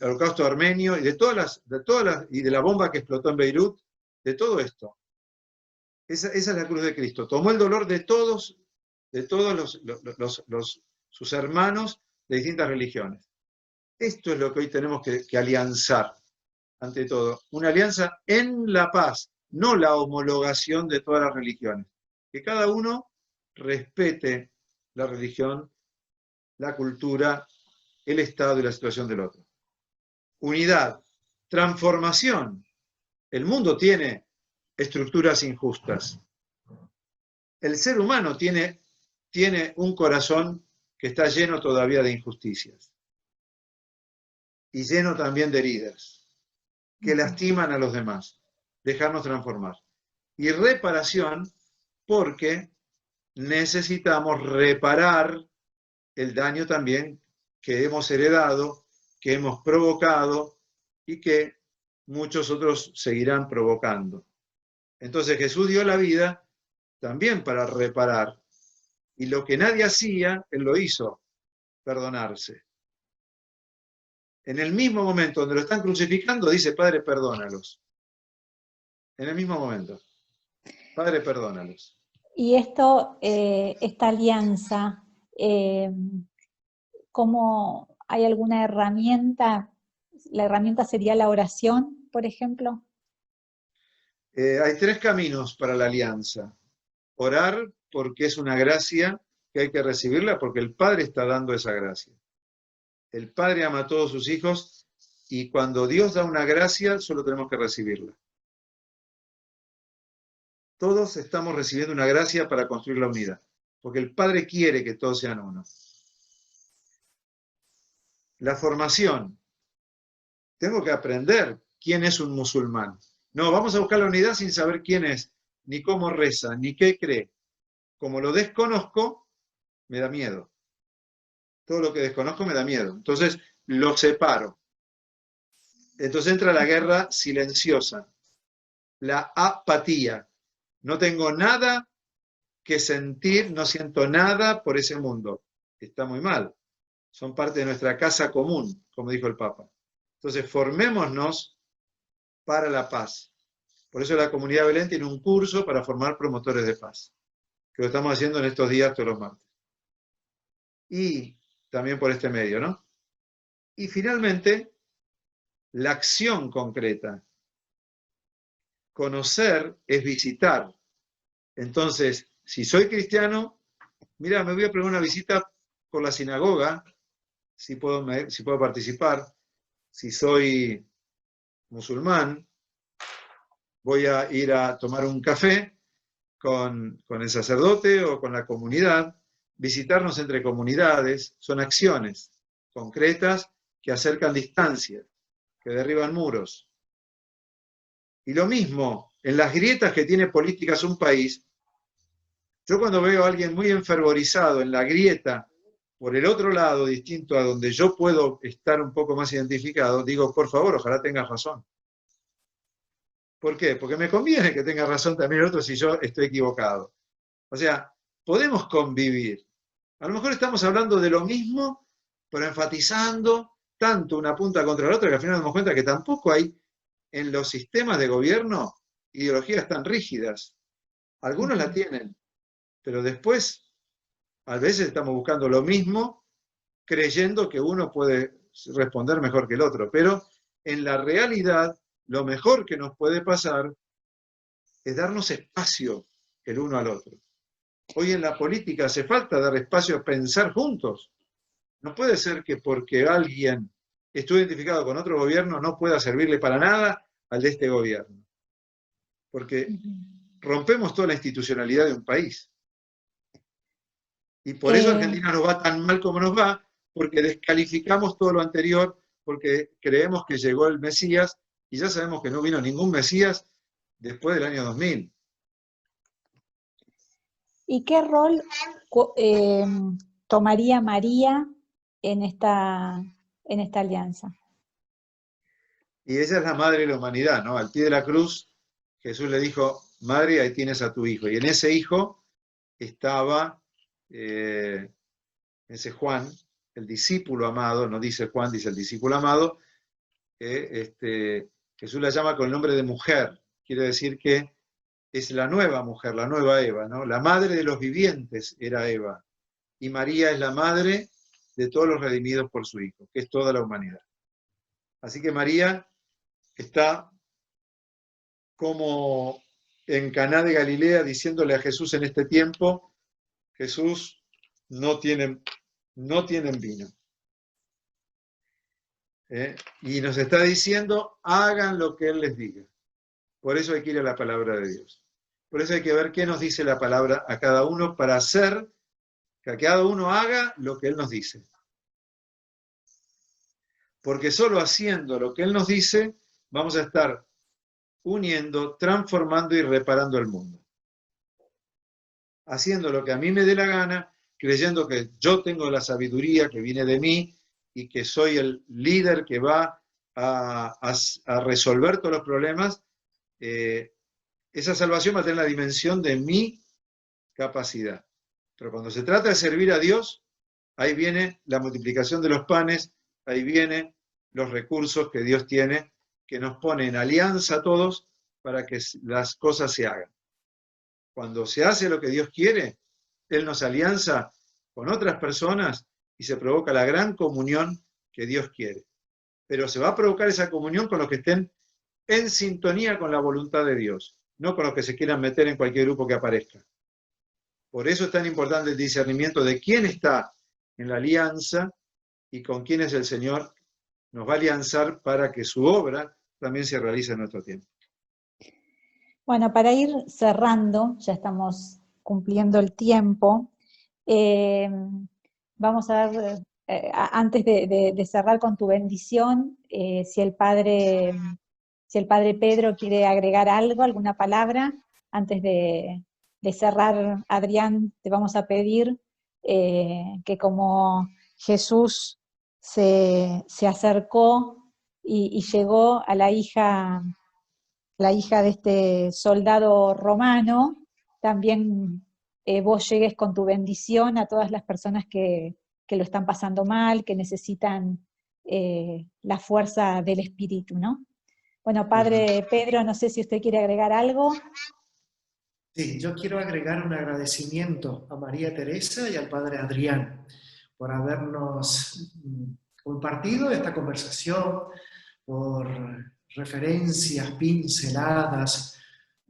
holocausto armenio, y y de la bomba que explotó en Beirut, de todo esto. Esa es la cruz de Cristo. Tomó el dolor de todos sus hermanos de distintas religiones. Esto es lo que hoy tenemos que alianzar, ante todo. Una alianza en la paz, no la homologación de todas las religiones. Que cada uno respete la religión, la cultura, el Estado y la situación del otro. Unidad, transformación. El mundo tiene estructuras injustas. El ser humano tiene un corazón que está lleno todavía de injusticias y lleno también de heridas que lastiman a los demás. Dejarnos transformar. Y reparación, porque necesitamos reparar el daño también que hemos heredado, que hemos provocado y que muchos otros seguirán provocando. Entonces Jesús dio la vida también para reparar. Y lo que nadie hacía, Él lo hizo, perdonarse. En el mismo momento donde lo están crucificando, dice, Padre, perdónalos. En el mismo momento. Padre, perdónalos. Y esto, esta alianza, ¿cómo hay alguna herramienta? ¿La herramienta sería la oración, por ejemplo? Hay tres caminos para la alianza. Orar porque es una gracia que hay que recibirla porque el Padre está dando esa gracia. El Padre ama a todos sus hijos y cuando Dios da una gracia solo tenemos que recibirla. Todos estamos recibiendo una gracia para construir la unidad, porque el Padre quiere que todos sean uno. La formación. Tengo que aprender quién es un musulmán. No, vamos a buscar la unidad sin saber quién es, ni cómo reza, ni qué cree. Como lo desconozco, me da miedo. Todo lo que desconozco me da miedo. Entonces, lo separo. Entonces entra la guerra silenciosa, la apatía. No tengo nada que sentir, no siento nada por ese mundo. Está muy mal. Son parte de nuestra casa común, como dijo el Papa. Entonces, formémonos para la paz. Por eso la Comunidad Belén tiene un curso para formar promotores de paz, que lo estamos haciendo en estos días todos los martes. Y también por este medio, ¿no? Y finalmente, la acción concreta. Conocer es visitar. Entonces, si soy cristiano, mira, me voy a pegar una visita por la sinagoga, si puedo participar. Si soy musulmán, voy a ir a tomar un café con el sacerdote o con la comunidad. Visitarnos entre comunidades son acciones concretas que acercan distancias, que derriban muros. Y lo mismo, en las grietas que tiene políticas un país, yo cuando veo a alguien muy enfervorizado en la grieta por el otro lado, distinto a donde yo puedo estar un poco más identificado, digo, por favor, ojalá tengas razón. ¿Por qué? Porque me conviene que tenga razón también el otro si yo estoy equivocado. O sea, podemos convivir. A lo mejor estamos hablando de lo mismo, pero enfatizando tanto una punta contra la otra que al final nos damos cuenta que tampoco hay en los sistemas de gobierno ideologías tan rígidas. Algunos la tienen, pero después a veces estamos buscando lo mismo creyendo que uno puede responder mejor que el otro. Pero en la realidad, lo mejor que nos puede pasar es darnos espacio el uno al otro. Hoy en la política hace falta dar espacio a pensar juntos. No puede ser que porque alguien estuvo identificado con otro gobierno no pueda servirle para nada al de este gobierno. Porque rompemos toda la institucionalidad de un país. Y por eso Argentina nos va tan mal como nos va, porque descalificamos todo lo anterior, porque creemos que llegó el Mesías, y ya sabemos que no vino ningún Mesías después del año 2000. ¿Y qué rol tomaría María en esta alianza? Y ella es la madre de la humanidad, ¿no? Al pie de la cruz, Jesús le dijo, madre, ahí tienes a tu hijo. Y en ese hijo estaba ese Juan, el discípulo amado, no dice Juan, dice el discípulo amado, Jesús la llama con el nombre de mujer, quiere decir que es la nueva mujer, la nueva Eva, ¿no? La madre de los vivientes era Eva, y María es la madre de todos los redimidos por su Hijo, que es toda la humanidad. Así que María está como en Caná de Galilea diciéndole a Jesús en este tiempo, Jesús, no tienen vino. Y nos está diciendo, hagan lo que Él les diga. Por eso hay que ir a la palabra de Dios. Por eso hay que ver qué nos dice la palabra a cada uno para hacer que cada uno haga lo que Él nos dice. Porque solo haciendo lo que Él nos dice, vamos a estar uniendo, transformando y reparando el mundo. Haciendo lo que a mí me dé la gana, creyendo que yo tengo la sabiduría que viene de mí y que soy el líder que va a resolver todos los problemas, esa salvación va a tener la dimensión de mi capacidad. Pero cuando se trata de servir a Dios, ahí viene la multiplicación de los panes, ahí vienen los recursos que Dios tiene, que nos pone en alianza a todos para que las cosas se hagan. Cuando se hace lo que Dios quiere, Él nos alianza con otras personas y se provoca la gran comunión que Dios quiere. Pero se va a provocar esa comunión con los que estén en sintonía con la voluntad de Dios, no con los que se quieran meter en cualquier grupo que aparezca. Por eso es tan importante el discernimiento de quién está en la alianza y con quién es el Señor nos va a alianzar para que su obra también se realice en nuestro tiempo. Bueno, para ir cerrando, ya estamos cumpliendo el tiempo, vamos a ver, antes de cerrar con tu bendición, si el Padre Pedro quiere agregar algo, alguna palabra, antes de cerrar, Adrián, te vamos a pedir que como Jesús se acercó y llegó a la hija de este soldado romano, también vos llegues con tu bendición a todas las personas que lo están pasando mal, que necesitan la fuerza del Espíritu, ¿no? Bueno, Padre Pedro, no sé si usted quiere agregar algo. Sí, yo quiero agregar un agradecimiento a María Teresa y al Padre Adrián por habernos compartido esta conversación, por referencias, pinceladas,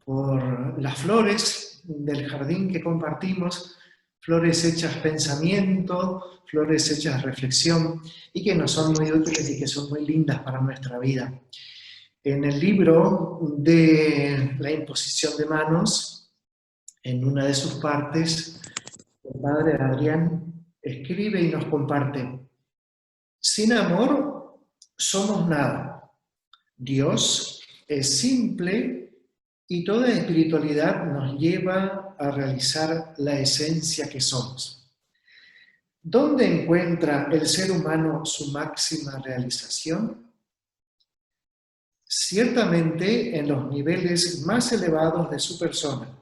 por las flores del jardín que compartimos, flores hechas pensamiento, flores hechas reflexión, y que nos son muy útiles y que son muy lindas para nuestra vida. En el libro de la imposición de manos, en una de sus partes, el Padre Adrián escribe y nos comparte: sin amor somos nada. Dios es simple y toda espiritualidad nos lleva a realizar la esencia que somos. ¿Dónde encuentra el ser humano su máxima realización? Ciertamente en los niveles más elevados de su persona.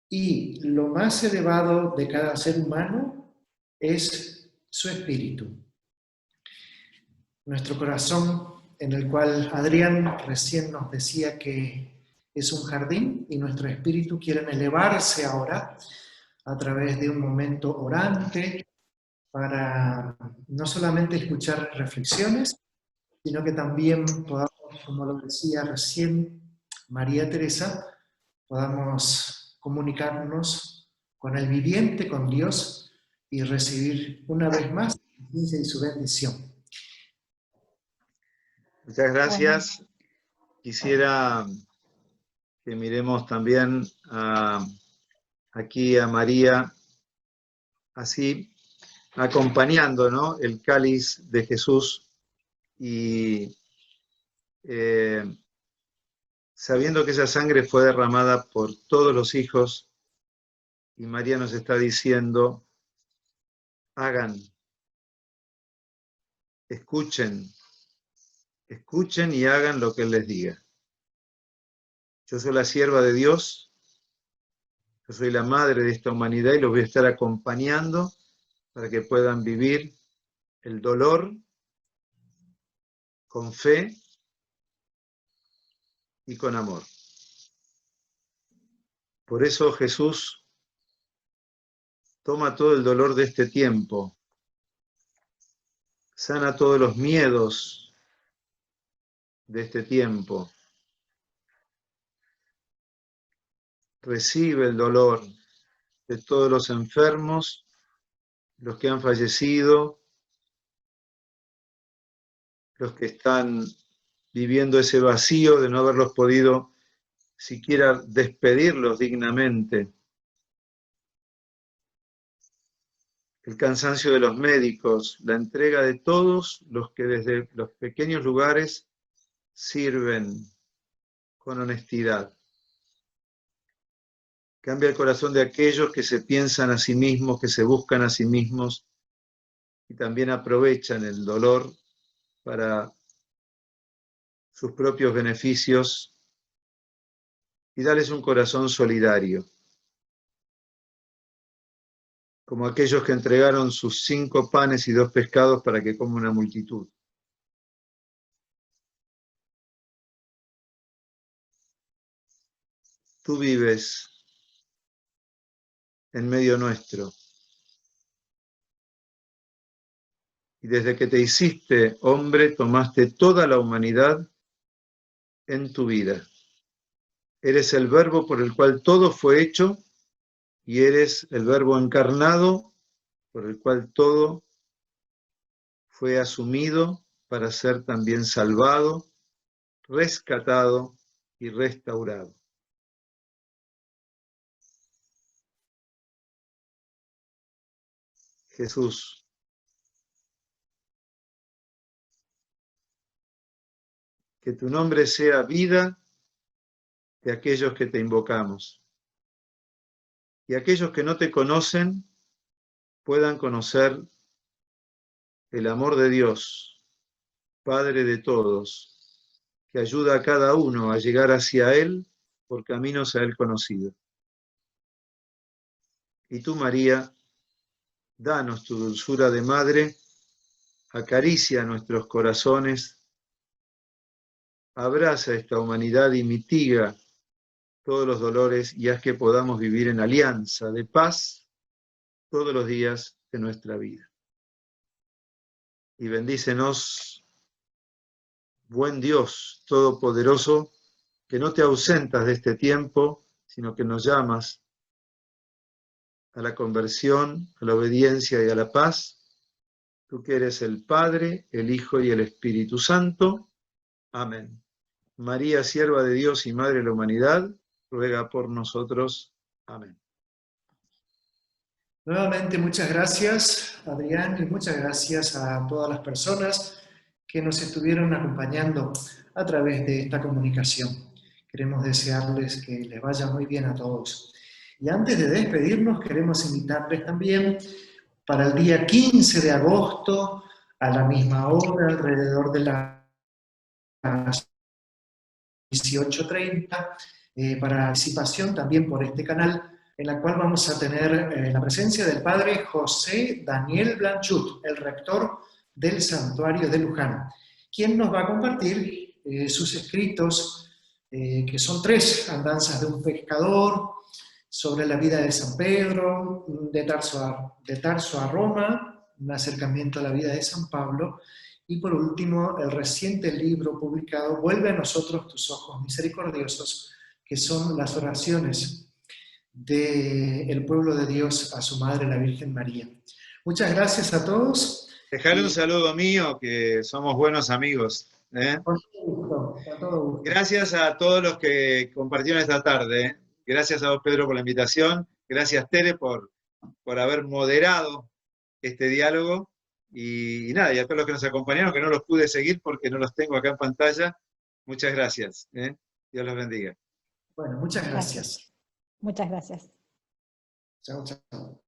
Y lo más elevado de cada ser humano es su espíritu. Nuestro corazón, en el cual Adrián recién nos decía que es un jardín, y nuestro espíritu quieren elevarse ahora a través de un momento orante para no solamente escuchar reflexiones, sino que también podamos, como lo decía recién María Teresa, podamos comunicarnos con el viviente, con Dios, y recibir una vez más su presencia y su bendición. Muchas gracias. Quisiera que miremos también aquí a María, así acompañando, ¿no?, el cáliz de Jesús y sabiendo que esa sangre fue derramada por todos los hijos, y María nos está diciendo: hagan, escuchen y hagan lo que Él les diga. Yo soy la sierva de Dios, yo soy la madre de esta humanidad y los voy a estar acompañando para que puedan vivir el dolor con fe y con amor. Por eso Jesús toma todo el dolor de este tiempo, sana todos los miedos de este tiempo, recibe el dolor de todos los enfermos, los que han fallecido, los que están viviendo ese vacío de no haberlos podido siquiera despedirlos dignamente, el cansancio de los médicos, la entrega de todos los que desde los pequeños lugares sirven con honestidad. Cambia el corazón de aquellos que se piensan a sí mismos, que se buscan a sí mismos y también aprovechan el dolor para sus propios beneficios, y darles un corazón solidario, como aquellos que entregaron sus 5 panes y 2 pescados para que coma una multitud. Tú vives en medio nuestro, y desde que te hiciste hombre tomaste toda la humanidad en tu vida. Eres el verbo por el cual todo fue hecho, y eres el verbo encarnado por el cual todo fue asumido para ser también salvado, rescatado y restaurado. Jesús, que tu nombre sea vida de aquellos que te invocamos, y aquellos que no te conocen puedan conocer el amor de Dios, Padre de todos, que ayuda a cada uno a llegar hacia Él por caminos a Él conocidos. Y tú, María, danos tu dulzura de madre, acaricia nuestros corazones, abraza esta humanidad y mitiga todos los dolores, y haz que podamos vivir en alianza de paz todos los días de nuestra vida. Y bendícenos, buen Dios Todopoderoso, que no te ausentas de este tiempo, sino que nos llamas a la conversión, a la obediencia y a la paz. Tú que eres el Padre, el Hijo y el Espíritu Santo. Amén. María, sierva de Dios y Madre de la humanidad, ruega por nosotros. Amén. Nuevamente, muchas gracias, Adrián, y muchas gracias a todas las personas que nos estuvieron acompañando a través de esta comunicación. Queremos desearles que les vaya muy bien a todos. Y antes de despedirnos, queremos invitarles también para el día 15 de agosto, a la misma hora, alrededor de las 18:30, para participación también por este canal, en la cual vamos a tener la presencia del padre José Daniel Blanchut, el rector del Santuario de Luján, quien nos va a compartir sus escritos, que son 3: Andanzas de un pescador, sobre la vida de San Pedro, de Tarso a Roma, un acercamiento a la vida de San Pablo, y por último, el reciente libro publicado, Vuelve a nosotros tus ojos misericordiosos, que son las oraciones del pueblo de Dios a su Madre, la Virgen María. Muchas gracias a todos. Dejar un saludo mío, que somos buenos amigos. Con todo gusto, con todo gusto. Gracias a todos los que compartieron esta tarde. Gracias a vos, Pedro, por la invitación. Gracias, Tere, por haber moderado este diálogo. Y nada, y a todos los que nos acompañaron, que no los pude seguir porque no los tengo acá en pantalla. Muchas gracias. Dios los bendiga. Bueno, muchas gracias. Muchas gracias. Chao, chao.